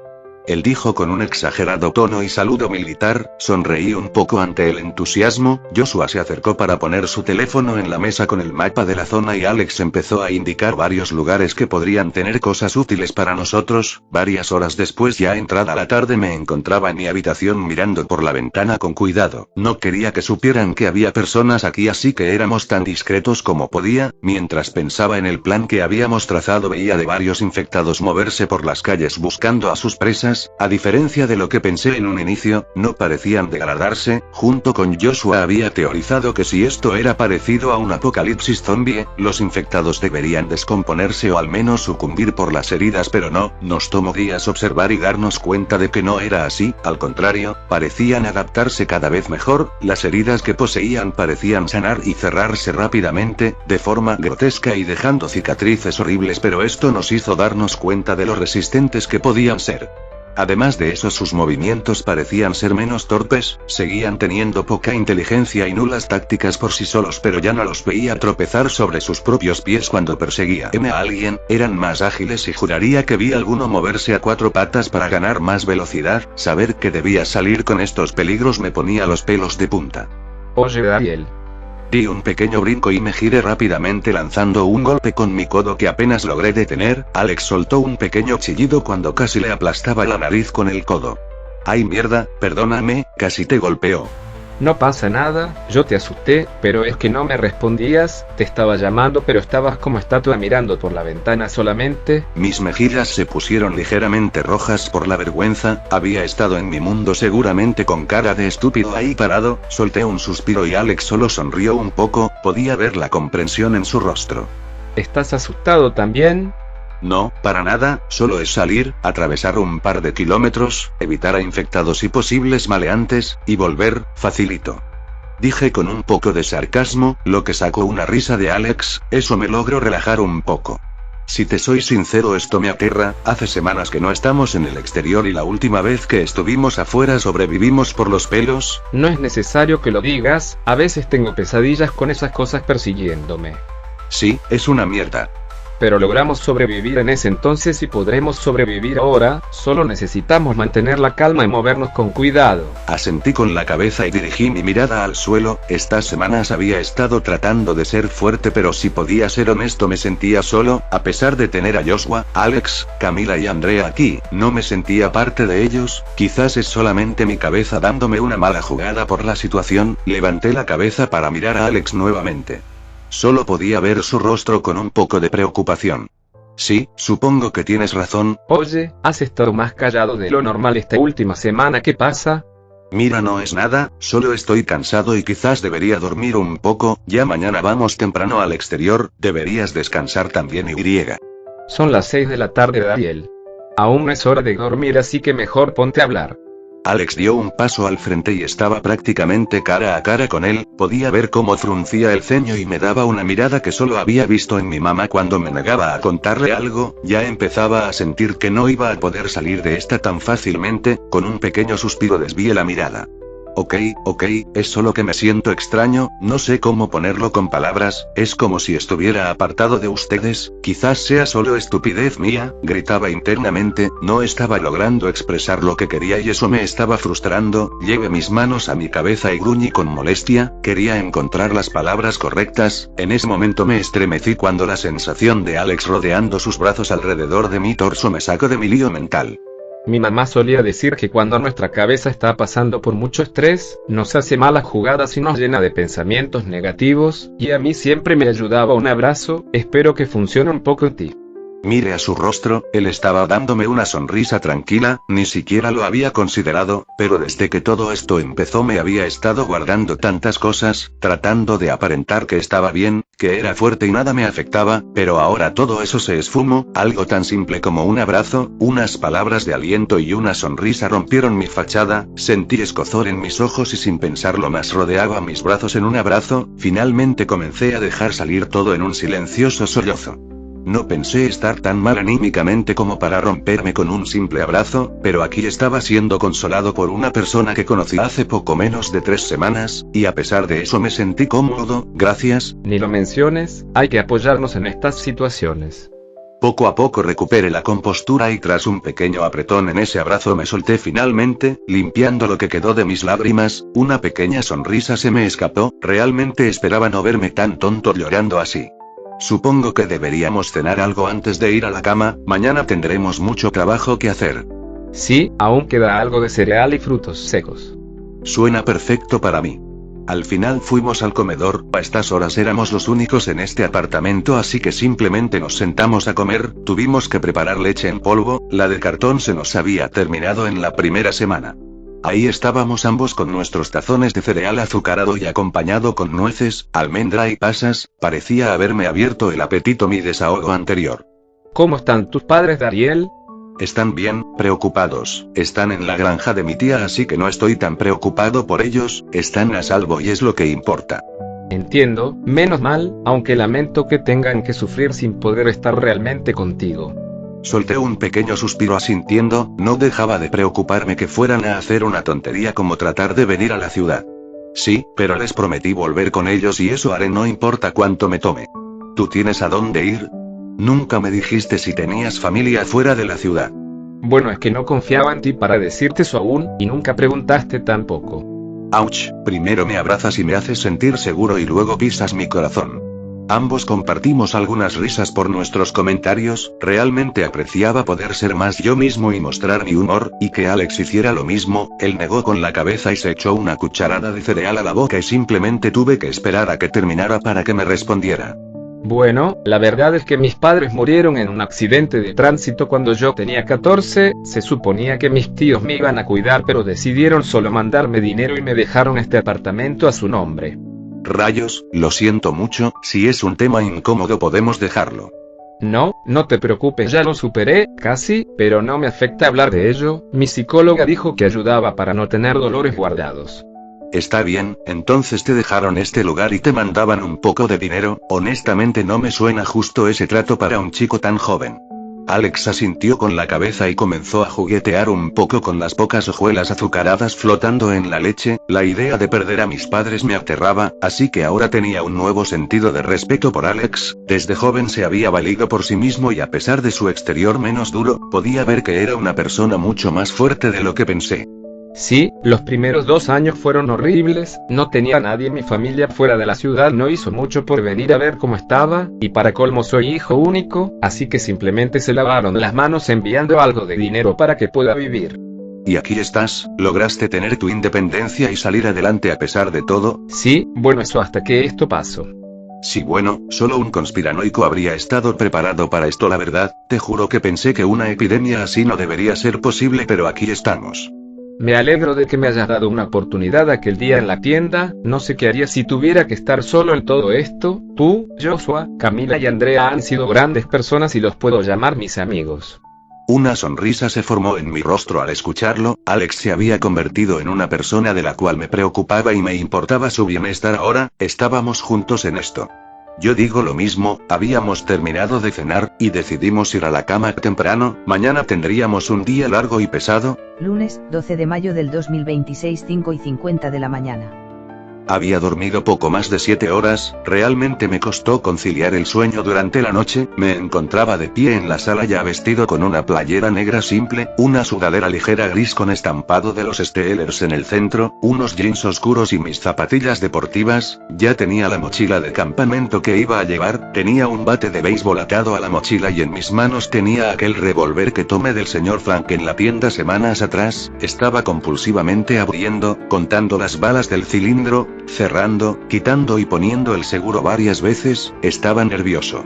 Él dijo con un exagerado tono y saludo militar. Sonreí un poco ante el entusiasmo. Joshua se acercó para poner su teléfono en la mesa con el mapa de la zona y Alex empezó a indicar varios lugares que podrían tener cosas útiles para nosotros. Varias horas después, ya entrada la tarde, me encontraba en mi habitación mirando por la ventana con cuidado. No quería que supieran que había personas aquí, así que éramos tan discretos como podía. Mientras pensaba en el plan que habíamos trazado, veía de varios infectados moverse por las calles buscando a sus presas. A diferencia de lo que pensé en un inicio, no parecían degradarse. Junto con Joshua había teorizado que si esto era parecido a un apocalipsis zombie, los infectados deberían descomponerse o al menos sucumbir por las heridas, pero no. Nos tomó días observar y darnos cuenta de que no era así, al contrario, parecían adaptarse cada vez mejor. Las heridas que poseían parecían sanar y cerrarse rápidamente, de forma grotesca y dejando cicatrices horribles, pero esto nos hizo darnos cuenta de lo resistentes que podían ser. Además de eso, sus movimientos parecían ser menos torpes, seguían teniendo poca inteligencia y nulas tácticas por sí solos, pero ya no los veía tropezar sobre sus propios pies cuando perseguían a alguien. Eran más ágiles y juraría que vi a alguno moverse a 4 patas para ganar más velocidad. Saber que debía salir con estos peligros me ponía los pelos de punta. Oye, Daniel. Di un pequeño brinco y me giré rápidamente lanzando un golpe con mi codo que apenas logré detener. Alex soltó un pequeño chillido cuando casi le aplastaba la nariz con el codo. ¡Ay, mierda! Perdóname, casi te golpeó. No pasa nada, yo te asusté, pero es que no me respondías. Te estaba llamando, pero estabas como estatua mirando por la ventana solamente. Mis mejillas se pusieron ligeramente rojas por la vergüenza. Había estado en mi mundo seguramente con cara de estúpido ahí parado. Solté un suspiro y Alex solo sonrió un poco. Podía ver la comprensión en su rostro. ¿Estás asustado también? No, para nada, solo es salir, atravesar un par de kilómetros, evitar a infectados y posibles maleantes, y volver, facilito. Dije con un poco de sarcasmo, lo que sacó una risa de Alex. Eso me logró relajar un poco. Si te soy sincero, esto me aterra. Hace semanas que no estamos en el exterior y la última vez que estuvimos afuera sobrevivimos por los pelos. No es necesario que lo digas, a veces tengo pesadillas con esas cosas persiguiéndome. Sí, es una mierda. Pero logramos sobrevivir en ese entonces y podremos sobrevivir ahora, solo necesitamos mantener la calma y movernos con cuidado. Asentí con la cabeza y dirigí mi mirada al suelo. Estas semanas había estado tratando de ser fuerte, pero si podía ser honesto me sentía solo. A pesar de tener a Joshua, Alex, Camila y Andrea aquí, no me sentía parte de ellos. Quizás es solamente mi cabeza dándome una mala jugada por la situación. Levanté la cabeza para mirar a Alex nuevamente. Solo podía ver su rostro con un poco de preocupación. Sí, supongo que tienes razón. Oye, has estado más callado de lo normal esta última semana, ¿qué pasa? Mira, no es nada, solo estoy cansado y quizás debería dormir un poco. Ya mañana vamos temprano al exterior, deberías descansar también. Son las 6 de la tarde, Daniel. Aún no es hora de dormir, así que mejor ponte a hablar. Alex dio un paso al frente y estaba prácticamente cara a cara con él. Podía ver cómo fruncía el ceño y me daba una mirada que solo había visto en mi mamá cuando me negaba a contarle algo. Ya empezaba a sentir que no iba a poder salir de esta tan fácilmente. Con un pequeño suspiro desvié la mirada. Ok, es solo que me siento extraño, no sé cómo ponerlo con palabras, es como si estuviera apartado de ustedes. Quizás sea solo estupidez mía, gritaba internamente. No estaba logrando expresar lo que quería y eso me estaba frustrando. Llevé mis manos a mi cabeza y gruñí con molestia. Quería encontrar las palabras correctas. En ese momento me estremecí cuando la sensación de Alex rodeando sus brazos alrededor de mi torso me sacó de mi lío mental. Mi mamá solía decir que cuando nuestra cabeza está pasando por mucho estrés, nos hace malas jugadas y nos llena de pensamientos negativos, y a mí siempre me ayudaba un abrazo. Espero que funcione un poco en ti. Miré a su rostro, él estaba dándome una sonrisa tranquila, ni siquiera lo había considerado, pero desde que todo esto empezó me había estado guardando tantas cosas, tratando de aparentar que estaba bien, que era fuerte y nada me afectaba, pero ahora todo eso se esfumó, algo tan simple como un abrazo, unas palabras de aliento y una sonrisa rompieron mi fachada, sentí escozor en mis ojos y sin pensarlo más rodeaba mis brazos en un abrazo, finalmente comencé a dejar salir todo en un silencioso sollozo. No pensé estar tan mal anímicamente como para romperme con un simple abrazo, pero aquí estaba siendo consolado por una persona que conocí hace poco menos de 3 semanas, y a pesar de eso me sentí cómodo, gracias. Ni lo menciones, hay que apoyarnos en estas situaciones. Poco a poco recuperé la compostura y tras un pequeño apretón en ese abrazo me solté finalmente, limpiando lo que quedó de mis lágrimas, una pequeña sonrisa se me escapó, realmente esperaba no verme tan tonto llorando así. Supongo que deberíamos cenar algo antes de ir a la cama, mañana tendremos mucho trabajo que hacer. Sí, aún queda algo de cereal y frutos secos. Suena perfecto para mí. Al final fuimos al comedor, a estas horas éramos los únicos en este apartamento así que simplemente nos sentamos a comer, tuvimos que preparar leche en polvo, la de cartón se nos había terminado en la primera semana. Ahí estábamos ambos con nuestros tazones de cereal azucarado y acompañado con nueces, almendra y pasas, parecía haberme abierto el apetito mi desahogo anterior. ¿Cómo están tus padres, Dariel? Están bien, preocupados, están en la granja de mi tía así que no estoy tan preocupado por ellos, están a salvo y es lo que importa. Entiendo, menos mal, aunque lamento que tengan que sufrir sin poder estar realmente contigo. Solté un pequeño suspiro asintiendo, no dejaba de preocuparme que fueran a hacer una tontería como tratar de venir a la ciudad. Sí, pero les prometí volver con ellos y eso haré no importa cuánto me tome. ¿Tú tienes a dónde ir? Nunca me dijiste si tenías familia fuera de la ciudad. Bueno, es que no confiaba en ti para decirte eso aún, y nunca preguntaste tampoco. Ouch, primero me abrazas y me haces sentir seguro y luego pisas mi corazón. Ambos compartimos algunas risas por nuestros comentarios, realmente apreciaba poder ser más yo mismo y mostrar mi humor, y que Alex hiciera lo mismo, él negó con la cabeza y se echó una cucharada de cereal a la boca y simplemente tuve que esperar a que terminara para que me respondiera. Bueno, la verdad es que mis padres murieron en un accidente de tránsito cuando yo tenía 14, se suponía que mis tíos me iban a cuidar pero decidieron solo mandarme dinero y me dejaron este apartamento a su nombre. Rayos, lo siento mucho, si es un tema incómodo podemos dejarlo. No, no te preocupes, ya lo superé, casi, pero no me afecta hablar de ello, mi psicóloga dijo que ayudaba para no tener dolores guardados. Está bien, entonces te dejaron este lugar y te mandaban un poco de dinero, honestamente no me suena justo ese trato para un chico tan joven. Alex asintió con la cabeza y comenzó a juguetear un poco con las pocas hojuelas azucaradas flotando en la leche, la idea de perder a mis padres me aterraba, así que ahora tenía un nuevo sentido de respeto por Alex, desde joven se había valido por sí mismo y a pesar de su exterior menos duro, podía ver que era una persona mucho más fuerte de lo que pensé. Sí, los primeros 2 años fueron horribles, no tenía a nadie en mi familia fuera de la ciudad, no hizo mucho por venir a ver cómo estaba, y para colmo soy hijo único, así que simplemente se lavaron las manos enviando algo de dinero para que pueda vivir. Y aquí estás, lograste tener tu independencia y salir adelante a pesar de todo. Sí, bueno eso hasta que esto pasó. Sí bueno, solo un conspiranoico habría estado preparado para esto la verdad, te juro que pensé que una epidemia así no debería ser posible pero aquí estamos. Me alegro de que me hayas dado una oportunidad aquel día en la tienda, no sé qué haría si tuviera que estar solo en todo esto, tú, Joshua, Camila y Andrea han sido grandes personas y los puedo llamar mis amigos. Una sonrisa se formó en mi rostro al escucharlo, Alex se había convertido en una persona de la cual me preocupaba y me importaba su bienestar ahora, estábamos juntos en esto. Yo digo lo mismo, habíamos terminado de cenar, y decidimos ir a la cama temprano, mañana tendríamos un día largo y pesado. Lunes, 12 de mayo del 2026 5:50 de la mañana. Había dormido poco más de 7 horas, realmente me costó conciliar el sueño durante la noche, me encontraba de pie en la sala ya vestido con una playera negra simple, una sudadera ligera gris con estampado de los Steelers en el centro, unos jeans oscuros y mis zapatillas deportivas, ya tenía la mochila de campamento que iba a llevar, tenía un bate de béisbol atado a la mochila y en mis manos tenía aquel revólver que tomé del señor Frank en la tienda semanas atrás, estaba compulsivamente abriendo, contando las balas del cilindro, cerrando, quitando y poniendo el seguro varias veces, estaba nervioso.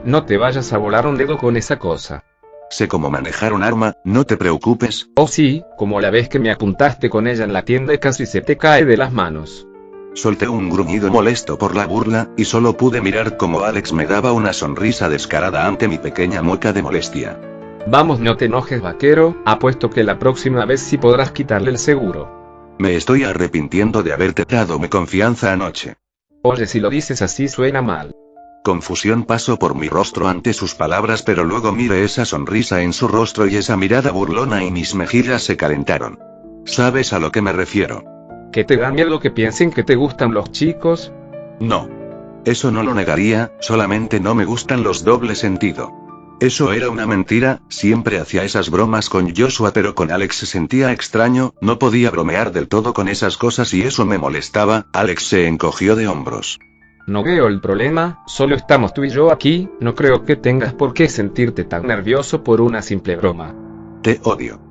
No te vayas a volar un dedo con esa cosa. Sé cómo manejar un arma, no te preocupes. Oh sí, como la vez que me apuntaste con ella en la tienda y casi se te cae de las manos. Solté un gruñido molesto por la burla, y solo pude mirar cómo Alex me daba una sonrisa descarada ante mi pequeña mueca de molestia. Vamos, no te enojes, vaquero, apuesto que la próxima vez sí podrás quitarle el seguro. Me estoy arrepintiendo de haberte dado mi confianza anoche. Oye, si lo dices así suena mal. Confusión pasó por mi rostro ante sus palabras, pero luego miré esa sonrisa en su rostro y esa mirada burlona y mis mejillas se calentaron. ¿Sabes a lo que me refiero? ¿Que te da miedo que piensen que te gustan los chicos? No. Eso no lo negaría, solamente no me gustan los doble sentido. Eso era una mentira, siempre hacía esas bromas con Joshua, pero con Alex se sentía extraño, no podía bromear del todo con esas cosas y eso me molestaba. Alex se encogió de hombros. No veo el problema, solo estamos tú y yo aquí, no creo que tengas por qué sentirte tan nervioso por una simple broma. Te odio.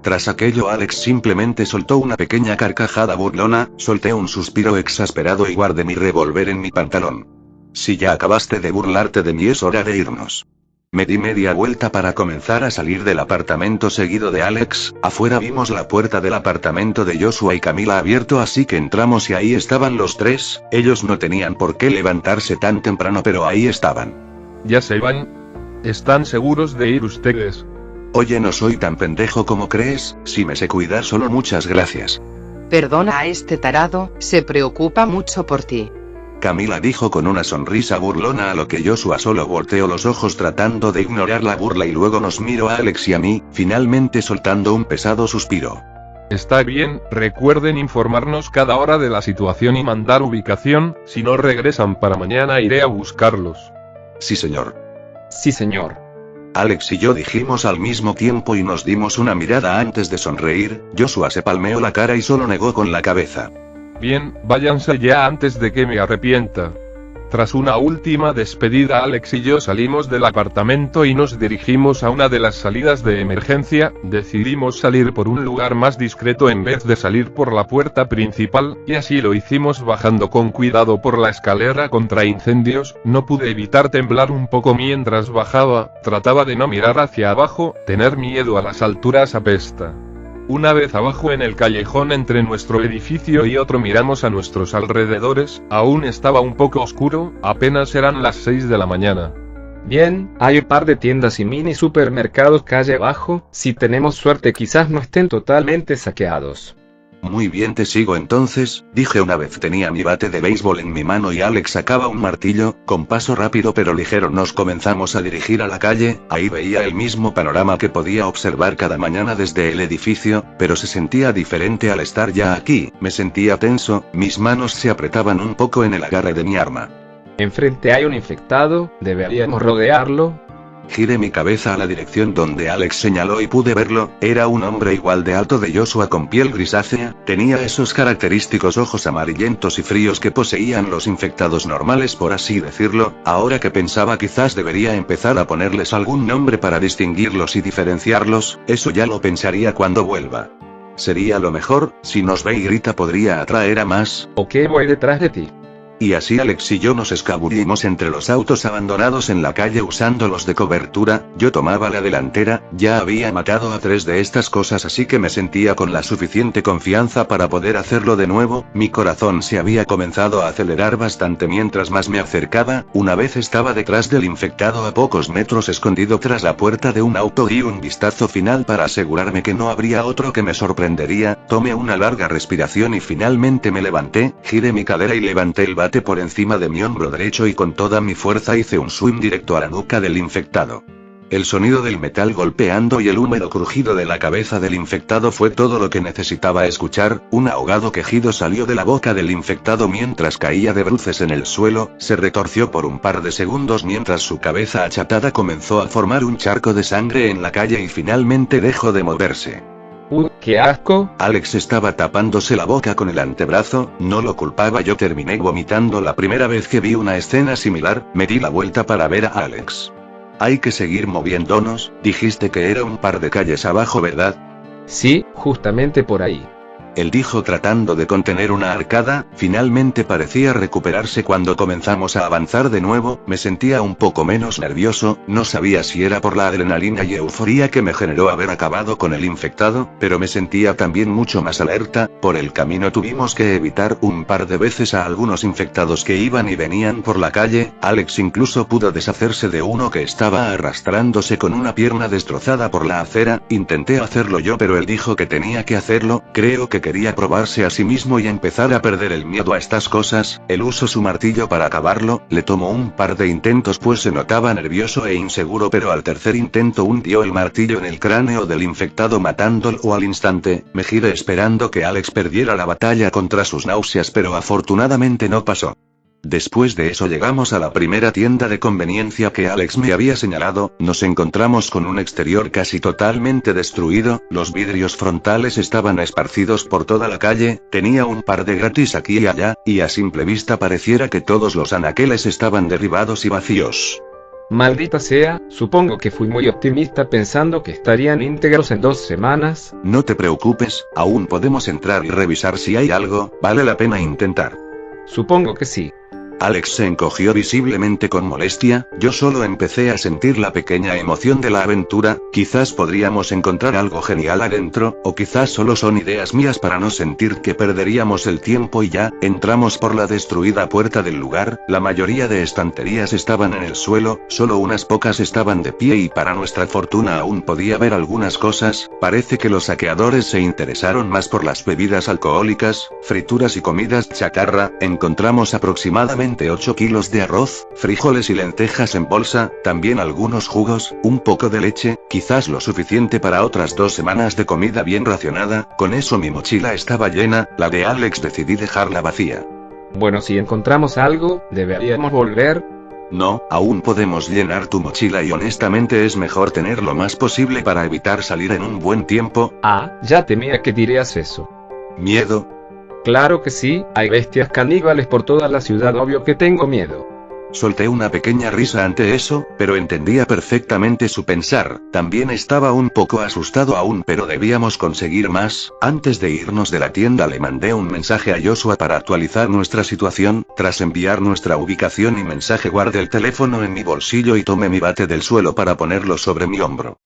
Tras aquello Alex simplemente soltó una pequeña carcajada burlona, solté un suspiro exasperado y guardé mi revólver en mi pantalón. Si ya acabaste de burlarte de mí es hora de irnos. Me di media vuelta para comenzar a salir del apartamento seguido de Alex. Afuera vimos la puerta del apartamento de Joshua y Camila abierto, así que entramos y ahí estaban los tres. Ellos no tenían por qué levantarse tan temprano, pero ahí estaban. ¿Ya se van? ¿Están seguros de ir ustedes? Oye, no soy tan pendejo como crees, si me sé cuidar solo, muchas gracias. Perdona a este tarado, se preocupa mucho por ti. Camila dijo con una sonrisa burlona, a lo que Joshua solo volteó los ojos tratando de ignorar la burla y luego nos miró a Alex y a mí, finalmente soltando un pesado suspiro. Está bien, recuerden informarnos cada hora de la situación y mandar ubicación, si no regresan para mañana iré a buscarlos. Sí, señor. Sí, señor. Alex y yo dijimos al mismo tiempo y nos dimos una mirada antes de sonreír. Joshua se palmeó la cara y solo negó con la cabeza. Bien, váyanse ya antes de que me arrepienta. Tras una última despedida, Alex y yo salimos del apartamento y nos dirigimos a una de las salidas de emergencia. Decidimos salir por un lugar más discreto en vez de salir por la puerta principal, y así lo hicimos bajando con cuidado por la escalera contra incendios. No pude evitar temblar un poco mientras bajaba, trataba de no mirar hacia abajo, tener miedo a las alturas apesta. Una vez abajo en el callejón entre nuestro edificio y otro miramos a nuestros alrededores, aún estaba un poco oscuro, apenas eran las 6 de la mañana. Bien, hay un par de tiendas y mini supermercados calle abajo, si tenemos suerte quizás no estén totalmente saqueados. Muy bien, te sigo entonces, dije una vez tenía mi bate de béisbol en mi mano y Alex sacaba un martillo. Con paso rápido pero ligero nos comenzamos a dirigir a la calle. Ahí veía el mismo panorama que podía observar cada mañana desde el edificio, pero se sentía diferente al estar ya aquí. Me sentía tenso, mis manos se apretaban un poco en el agarre de mi arma. Enfrente hay un infectado, deberíamos rodearlo. Giré mi cabeza a la dirección donde Alex señaló y pude verlo. Era un hombre igual de alto de Joshua con piel grisácea, tenía esos característicos ojos amarillentos y fríos que poseían los infectados normales, por así decirlo. Ahora que pensaba, quizás debería empezar a ponerles algún nombre para distinguirlos y diferenciarlos. Eso ya lo pensaría cuando vuelva. Sería lo mejor. Si nos ve y grita podría atraer a más. Ok, voy detrás de ti. Y así Alex y yo nos escabullimos entre los autos abandonados en la calle usándolos de cobertura. Yo tomaba la delantera, ya había matado a 3 de estas cosas, así que me sentía con la suficiente confianza para poder hacerlo de nuevo. Mi corazón se había comenzado a acelerar bastante mientras más me acercaba. Una vez estaba detrás del infectado a pocos metros, escondido tras la puerta de un auto. Di un vistazo final para asegurarme que no habría otro que me sorprendería. Tomé una larga respiración y finalmente me levanté, giré mi cadera y levanté el bate por encima de mi hombro derecho y con toda mi fuerza hice un swing directo a la nuca del infectado. El sonido del metal golpeando y el húmedo crujido de la cabeza del infectado fue todo lo que necesitaba escuchar. Un ahogado quejido salió de la boca del infectado mientras caía de bruces en el suelo, se retorció por un par de segundos mientras su cabeza achatada comenzó a formar un charco de sangre en la calle y finalmente dejó de moverse. ¡Qué asco! Alex estaba tapándose la boca con el antebrazo, no lo culpaba, yo terminé vomitando la primera vez que vi una escena similar. Me di la vuelta para ver a Alex. Hay que seguir moviéndonos, dijiste que era un par de calles abajo, ¿verdad? Sí, justamente por ahí. Él dijo tratando de contener una arcada. Finalmente parecía recuperarse cuando comenzamos a avanzar de nuevo. Me sentía un poco menos nervioso, no sabía si era por la adrenalina y euforía que me generó haber acabado con el infectado, pero me sentía también mucho más alerta. Por el camino tuvimos que evitar un par de veces a algunos infectados que iban y venían por la calle. Alex incluso pudo deshacerse de uno que estaba arrastrándose con una pierna destrozada por la acera. Intenté hacerlo yo, pero él dijo que tenía que hacerlo. Creo que quería probarse a sí mismo y empezar a perder el miedo a estas cosas. Él usó su martillo para acabarlo. Le tomó un par de intentos pues se notaba nervioso e inseguro, pero al tercer intento hundió el martillo en el cráneo del infectado matándolo al instante. Me giré esperando que Alex perdiera la batalla contra sus náuseas, pero afortunadamente no pasó. Después de eso llegamos a la primera tienda de conveniencia que Alex me había señalado. Nos encontramos con un exterior casi totalmente destruido, los vidrios frontales estaban esparcidos por toda la calle, tenía un par de gratis aquí y allá, y a simple vista pareciera que todos los anaqueles estaban derribados y vacíos. Maldita sea, supongo que fui muy optimista pensando que estarían íntegros en 2 semanas. No te preocupes, aún podemos entrar y revisar si hay algo, vale la pena intentar. Supongo que sí. Alex se encogió visiblemente con molestia. Yo solo empecé a sentir la pequeña emoción de la aventura. Quizás podríamos encontrar algo genial adentro, o quizás solo son ideas mías para no sentir que perderíamos el tiempo y ya. Entramos por la destruida puerta del lugar. La mayoría de estanterías estaban en el suelo, solo unas pocas estaban de pie y para nuestra fortuna aún podía ver algunas cosas. Parece que los saqueadores se interesaron más por las bebidas alcohólicas, frituras y comidas chatarra. Encontramos aproximadamente 8 kilos de arroz, frijoles y lentejas en bolsa, también algunos jugos, un poco de leche, quizás lo suficiente para otras 2 semanas de comida bien racionada. Con eso mi mochila estaba llena, la de Alex decidí dejarla vacía. Bueno, si encontramos algo, ¿deberíamos volver? No, aún podemos llenar tu mochila y honestamente es mejor tener lo más posible para evitar salir en un buen tiempo. Ah, ya temía que dirías eso. ¿Miedo? Claro que sí, hay bestias caníbales por toda la ciudad, obvio que tengo miedo. Solté una pequeña risa ante eso, pero entendía perfectamente su pensar. También estaba un poco asustado aún, pero debíamos conseguir más. Antes de irnos de la tienda le mandé un mensaje a Joshua para actualizar nuestra situación. Tras enviar nuestra ubicación y mensaje guardé el teléfono en mi bolsillo y tomé mi bate del suelo para ponerlo sobre mi hombro.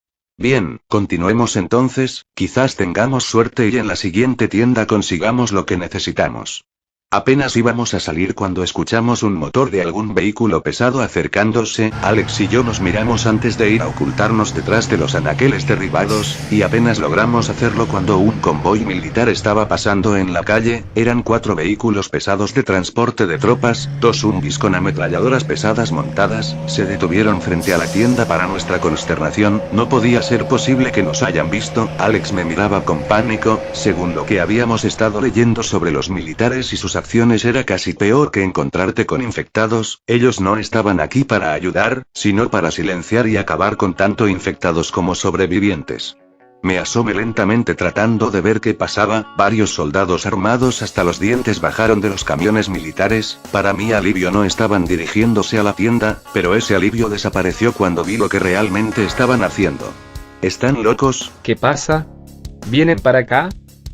Bien, continuemos entonces, quizás tengamos suerte y en la siguiente tienda consigamos lo que necesitamos. Apenas íbamos a salir cuando escuchamos un motor de algún vehículo pesado acercándose. Alex y yo nos miramos antes de ir a ocultarnos detrás de los anaqueles derribados, y apenas logramos hacerlo cuando un convoy militar estaba pasando en la calle. Eran 4 vehículos pesados de transporte de tropas, 2 Humvees con ametralladoras pesadas montadas, se detuvieron frente a la tienda. Para nuestra consternación, no podía ser posible que nos hayan visto. Alex me miraba con pánico. Según lo que habíamos estado leyendo sobre los militares y sus acciones, era casi peor que encontrarte con infectados. Ellos no estaban aquí para ayudar, sino para silenciar y acabar con tanto infectados como sobrevivientes. Me asomé lentamente tratando de ver qué pasaba. Varios soldados armados hasta los dientes bajaron de los camiones militares. Para mi alivio no estaban dirigiéndose a la tienda, pero ese alivio desapareció cuando vi lo que realmente estaban haciendo. ¿Están locos? ¿Qué pasa? ¿Vienen para acá?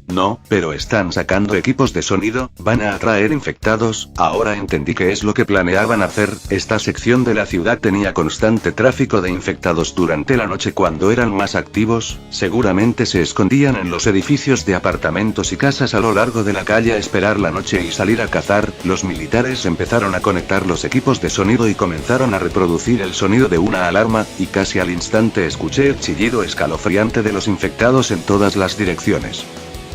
No, pero están sacando equipos de sonido, van a atraer infectados. Ahora entendí qué es lo que planeaban hacer. Esta sección de la ciudad tenía constante tráfico de infectados durante la noche cuando eran más activos. Seguramente se escondían en los edificios de apartamentos y casas a lo largo de la calle a esperar la noche y salir a cazar. Los militares empezaron a conectar los equipos de sonido y comenzaron a reproducir el sonido de una alarma, y casi al instante escuché el chillido escalofriante de los infectados en todas las direcciones.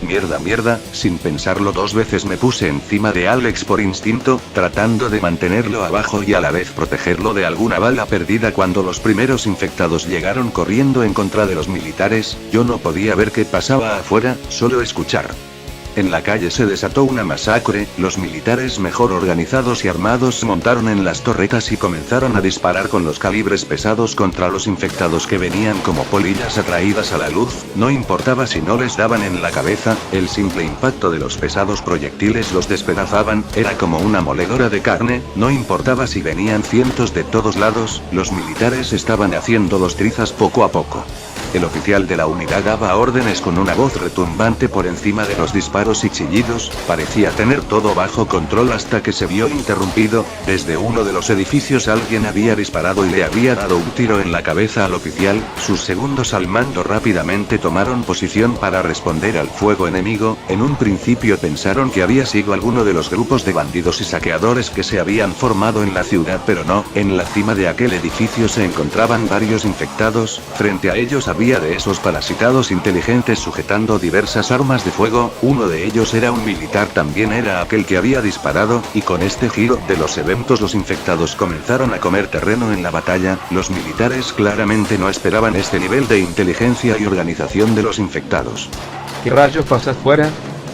Mierda, sin pensarlo 2 veces me puse encima de Alex por instinto, tratando de mantenerlo abajo y a la vez protegerlo de alguna bala perdida. Cuando los primeros infectados llegaron corriendo en contra de los militares, yo no podía ver qué pasaba afuera, solo escuchar. En la calle se desató una masacre. Los militares mejor organizados y armados se montaron en las torretas y comenzaron a disparar con los calibres pesados contra los infectados que venían como polillas atraídas a la luz. No importaba si no les daban en la cabeza, el simple impacto de los pesados proyectiles los despedazaban, era como una moledora de carne. No importaba si venían cientos de todos lados, los militares estaban haciéndolos trizas poco a poco. El oficial de la unidad daba órdenes con una voz retumbante por encima de los disparos y chillidos, parecía tener todo bajo control hasta que se vio interrumpido. Desde uno de los edificios alguien había disparado y le había dado un tiro en la cabeza al oficial. Sus segundos al mando rápidamente tomaron posición para responder al fuego enemigo. En un principio pensaron que había sido alguno de los grupos de bandidos y saqueadores que se habían formado en la ciudad, pero no. En la cima de aquel edificio se encontraban varios infectados. Frente a ellos había de esos parasitados inteligentes sujetando diversas armas de fuego. Uno de ellos era un militar, también era aquel que había disparado, y con este giro de los eventos los infectados comenzaron a comer terreno en la batalla. Los militares claramente no esperaban este nivel de inteligencia y organización de los infectados. ¿Qué rayos pasa afuera?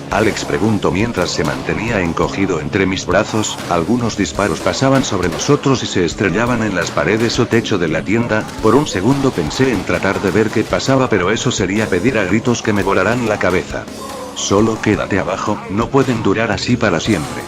Alex preguntó mientras se mantenía encogido entre mis brazos. Algunos disparos pasaban sobre nosotros y se estrellaban en las paredes o techo de la tienda. Por un segundo pensé en tratar de ver qué pasaba, pero eso sería pedir a gritos que me volaran la cabeza. Solo quédate abajo, no pueden durar así para siempre.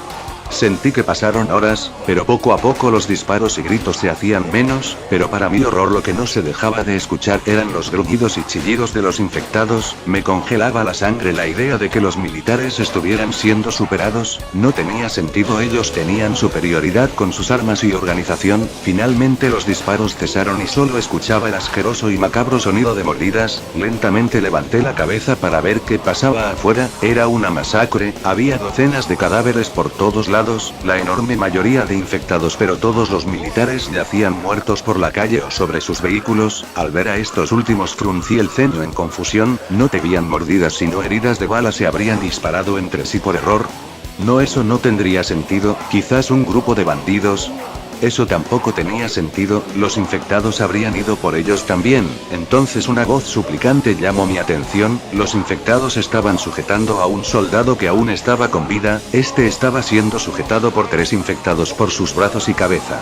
Sentí que pasaron horas, pero poco a poco los disparos y gritos se hacían menos, pero para mi horror lo que no se dejaba de escuchar eran los gruñidos y chillidos de los infectados. Me congelaba la sangre la idea de que los militares estuvieran siendo superados. No tenía sentido, ellos tenían superioridad con sus armas y organización. Finalmente los disparos cesaron y solo escuchaba el asqueroso y macabro sonido de mordidas. Lentamente levanté la cabeza para ver qué pasaba afuera. Era una masacre, había docenas de cadáveres por todos lados. La enorme mayoría de infectados, pero todos los militares yacían muertos por la calle o sobre sus vehículos. Al ver a estos últimos fruncí el ceño en confusión. No tenían mordidas sino heridas de bala, se habrían disparado entre sí por error. No, eso no tendría sentido. Quizás un grupo de bandidos. Eso tampoco tenía sentido, los infectados habrían ido por ellos también. Entonces una voz suplicante llamó mi atención. Los infectados estaban sujetando a un soldado que aún estaba con vida. Este estaba siendo sujetado por 3 infectados por sus brazos y cabeza.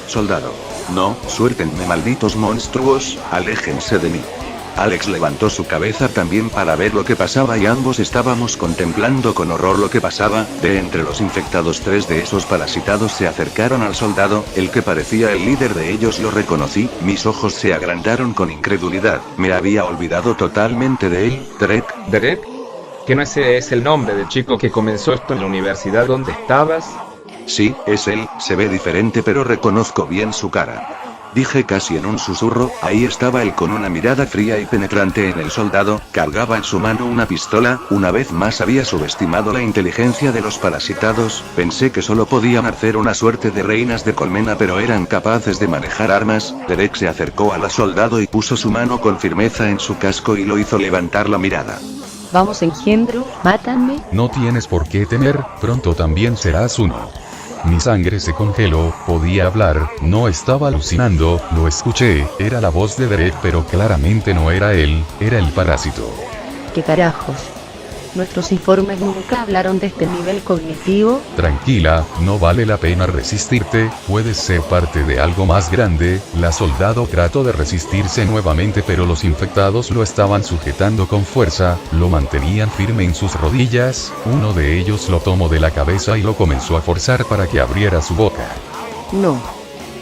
Soldado. No, suéltenme, malditos monstruos, aléjense de mí. Alex levantó su cabeza también para ver lo que pasaba y ambos estábamos contemplando con horror lo que pasaba. De entre los infectados, 3 de esos parasitados se acercaron al soldado, el que parecía el líder de ellos. Lo reconocí, mis ojos se agrandaron con incredulidad. Me había olvidado totalmente de él. Derek. ¿Derek? ¿Que no ese es el nombre del chico que comenzó esto en la universidad donde estabas? Sí, es él, se ve diferente pero reconozco bien su cara. Dije casi en un susurro. Ahí estaba él con una mirada fría y penetrante en el soldado, cargaba en su mano una pistola. Una vez más había subestimado la inteligencia de los parasitados, pensé que solo podían hacer una suerte de reinas de colmena, pero eran capaces de manejar armas. Derek se acercó al soldado y puso su mano con firmeza en su casco y lo hizo levantar la mirada. Vamos, engendro, mátame. No tienes por qué temer, pronto también serás uno. Mi sangre se congeló, podía hablar, no estaba alucinando, lo escuché, era la voz de Derek, pero claramente no era él, era el parásito. ¿Qué carajos? Nuestros informes nunca hablaron de este nivel cognitivo. Tranquila, no vale la pena resistirte, puedes ser parte de algo más grande. La soldado trató de resistirse nuevamente, pero los infectados lo estaban sujetando con fuerza, lo mantenían firme en sus rodillas. Uno de ellos lo tomó de la cabeza y lo comenzó a forzar para que abriera su boca. No.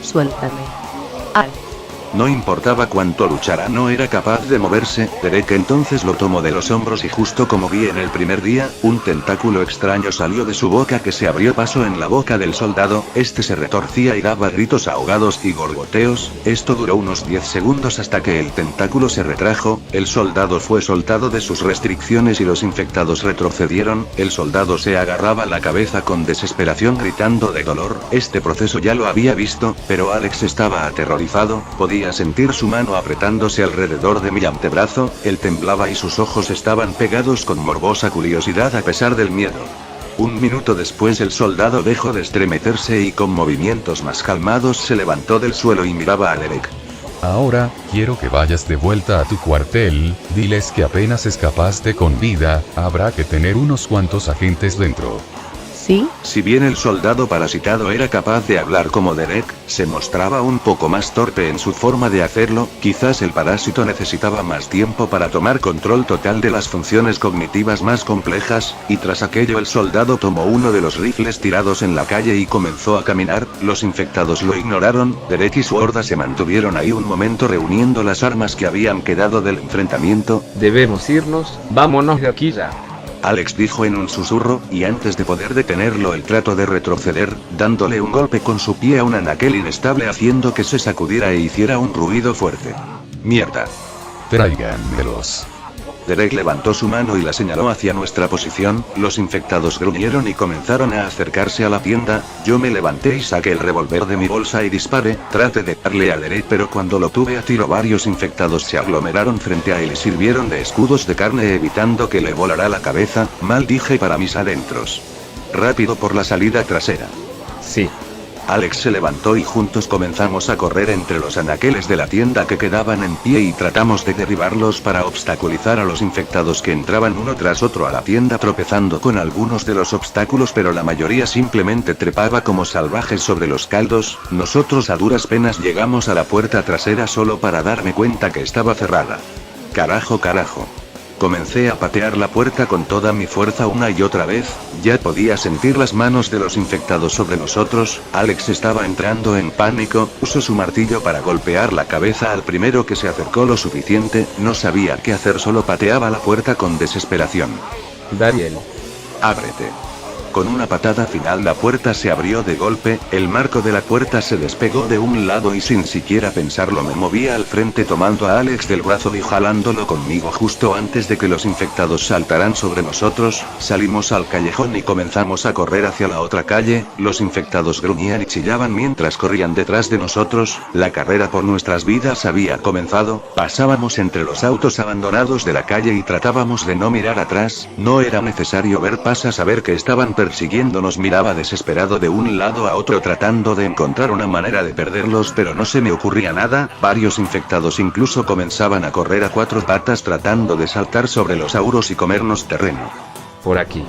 Suéltame. Al. No importaba cuánto luchara, no era capaz de moverse. Derek entonces lo tomó de los hombros y, justo como vi en el primer día, un tentáculo extraño salió de su boca que se abrió paso en la boca del soldado. Este se retorcía y daba gritos ahogados y gorgoteos. Esto duró unos 10 segundos hasta que el tentáculo se retrajo. El soldado fue soltado de sus restricciones y los infectados retrocedieron. El soldado se agarraba la cabeza con desesperación, gritando de dolor. Este proceso ya lo había visto, pero Alex estaba aterrorizado. Podía sentir su mano apretándose alrededor de mi antebrazo. Él temblaba y sus ojos estaban pegados con morbosa curiosidad a pesar del miedo. Un minuto después el soldado dejó de estremecerse y con movimientos más calmados se levantó del suelo y miraba a Derek. Ahora, quiero que vayas de vuelta a tu cuartel, diles que apenas escapaste con vida, habrá que tener unos cuantos agentes dentro. ¿Sí? Si bien el soldado parasitado era capaz de hablar como Derek, se mostraba un poco más torpe en su forma de hacerlo. Quizás el parásito necesitaba más tiempo para tomar control total de las funciones cognitivas más complejas, y tras aquello el soldado tomó uno de los rifles tirados en la calle y comenzó a caminar. Los infectados lo ignoraron. Derek y su horda se mantuvieron ahí un momento reuniendo las armas que habían quedado del enfrentamiento. Debemos irnos, vámonos de aquí ya. Alex dijo en un susurro, y antes de poder detenerlo él trató de retroceder, dándole un golpe con su pie a un anaquel inestable haciendo que se sacudiera e hiciera un ruido fuerte. ¡Mierda! Tráiganmelos. Derek levantó su mano y la señaló hacia nuestra posición. Los infectados gruñeron y comenzaron a acercarse a la tienda. Yo me levanté y saqué el revólver de mi bolsa y disparé. Traté de darle a Derek, pero cuando lo tuve a tiro varios infectados se aglomeraron frente a él y sirvieron de escudos de carne evitando que le volara la cabeza. Maldije para mis adentros. Rápido por la salida trasera. Sí. Alex se levantó y juntos comenzamos a correr entre los anaqueles de la tienda que quedaban en pie y tratamos de derribarlos para obstaculizar a los infectados que entraban uno tras otro a la tienda, tropezando con algunos de los obstáculos, pero la mayoría simplemente trepaba como salvajes sobre los caldos. Nosotros a duras penas llegamos a la puerta trasera solo para darme cuenta que estaba cerrada. Carajo. Comencé a patear la puerta con toda mi fuerza una y otra vez. Ya podía sentir las manos de los infectados sobre nosotros. Alex estaba entrando en pánico. Usó su martillo para golpear la cabeza al primero que se acercó lo suficiente. No sabía qué hacer, solo pateaba la puerta con desesperación. Dariel. Ábrete. Con una patada final la puerta se abrió de golpe. El marco de la puerta se despegó de un lado y sin siquiera pensarlo me moví al frente tomando a Alex del brazo y jalándolo conmigo justo antes de que los infectados saltaran sobre nosotros. Salimos al callejón y comenzamos a correr hacia la otra calle. Los infectados gruñían y chillaban mientras corrían detrás de nosotros. La carrera por nuestras vidas había comenzado. Pasábamos entre los autos abandonados de la calle y tratábamos de no mirar atrás. No era necesario ver para saber que estaban persiguiéndonos. Miraba desesperado de un lado a otro tratando de encontrar una manera de perderlos, pero no se me ocurría nada. Varios infectados incluso comenzaban a correr a cuatro patas tratando de saltar sobre los auros y comernos terreno. Por aquí.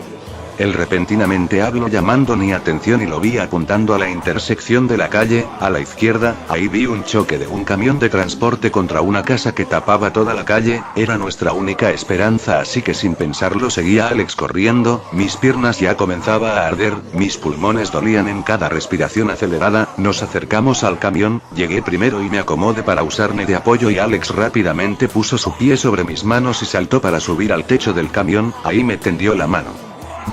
Él repentinamente habló llamando mi atención y lo vi apuntando a la intersección de la calle, a la izquierda. Ahí vi un choque de un camión de transporte contra una casa que tapaba toda la calle. Era nuestra única esperanza, así que sin pensarlo seguí a Alex corriendo. Mis piernas ya comenzaba a arder, mis pulmones dolían en cada respiración acelerada. Nos acercamos al camión, llegué primero y me acomodé para usarme de apoyo y Alex rápidamente puso su pie sobre mis manos y saltó para subir al techo del camión. Ahí me tendió la mano.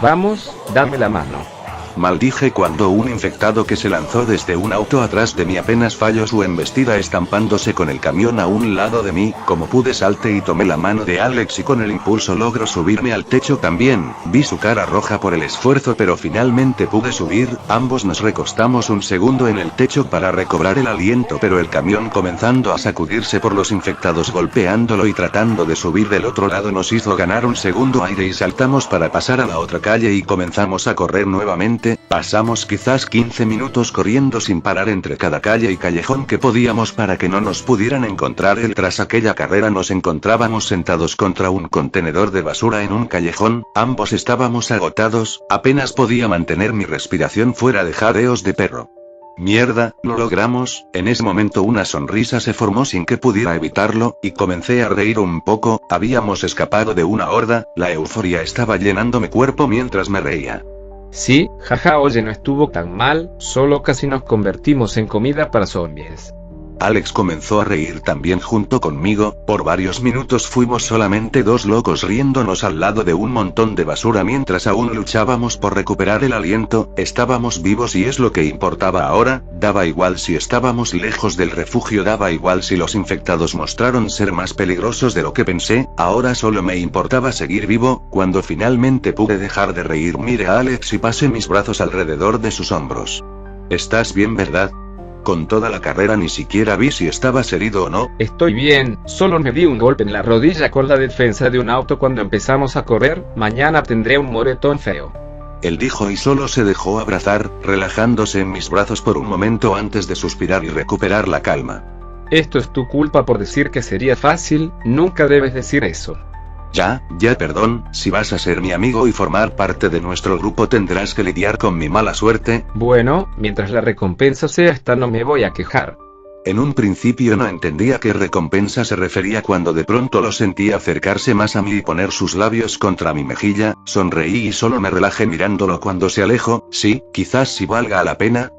Vamos, dame la mano. Maldije cuando un infectado que se lanzó desde un auto atrás de mí apenas falló su embestida estampándose con el camión a un lado de mí. Como pude salté y tomé la mano de Alex y con el impulso logró subirme al techo también. Vi su cara roja por el esfuerzo pero finalmente pude subir. Ambos nos recostamos un segundo en el techo para recobrar el aliento, pero el camión comenzando a sacudirse por los infectados golpeándolo y tratando de subir del otro lado nos hizo ganar un segundo aire y saltamos para pasar a la otra calle y comenzamos a correr nuevamente. Pasamos quizás 15 minutos corriendo sin parar entre cada calle y callejón que podíamos para que no nos pudieran encontrar. Tras aquella carrera nos encontrábamos sentados contra un contenedor de basura en un callejón. Ambos estábamos agotados, apenas podía mantener mi respiración fuera de jadeos de perro. Mierda, lo logramos. En ese momento una sonrisa se formó sin que pudiera evitarlo, y comencé a reír un poco. Habíamos escapado de una horda, la euforia estaba llenando mi cuerpo mientras me reía. Sí, jaja, oye, no estuvo tan mal, solo casi nos convertimos en comida para zombies. Alex comenzó a reír también junto conmigo. Por varios minutos fuimos solamente dos locos riéndonos al lado de un montón de basura mientras aún luchábamos por recuperar el aliento. Estábamos vivos y es lo que importaba ahora. Daba igual si estábamos lejos del refugio, daba igual si los infectados mostraron ser más peligrosos de lo que pensé. Ahora solo me importaba seguir vivo. Cuando finalmente pude dejar de reír, miré a Alex y pasé mis brazos alrededor de sus hombros. ¿Estás bien, verdad? Con toda la carrera ni siquiera vi si estabas herido o no. Estoy bien, solo me di un golpe en la rodilla con la defensa de un auto cuando empezamos a correr. Mañana tendré un moretón feo. Él dijo y solo se dejó abrazar, relajándose en mis brazos por un momento antes de suspirar y recuperar la calma. Esto es tu culpa por decir que sería fácil, nunca debes decir eso. Ya, perdón, si vas a ser mi amigo y formar parte de nuestro grupo tendrás que lidiar con mi mala suerte. Bueno, mientras la recompensa sea esta no me voy a quejar. En un principio no entendía a qué recompensa se refería cuando de pronto lo sentí acercarse más a mí y poner sus labios contra mi mejilla, sonreí y solo me relajé mirándolo cuando se alejó. Sí, quizás sí valga la pena,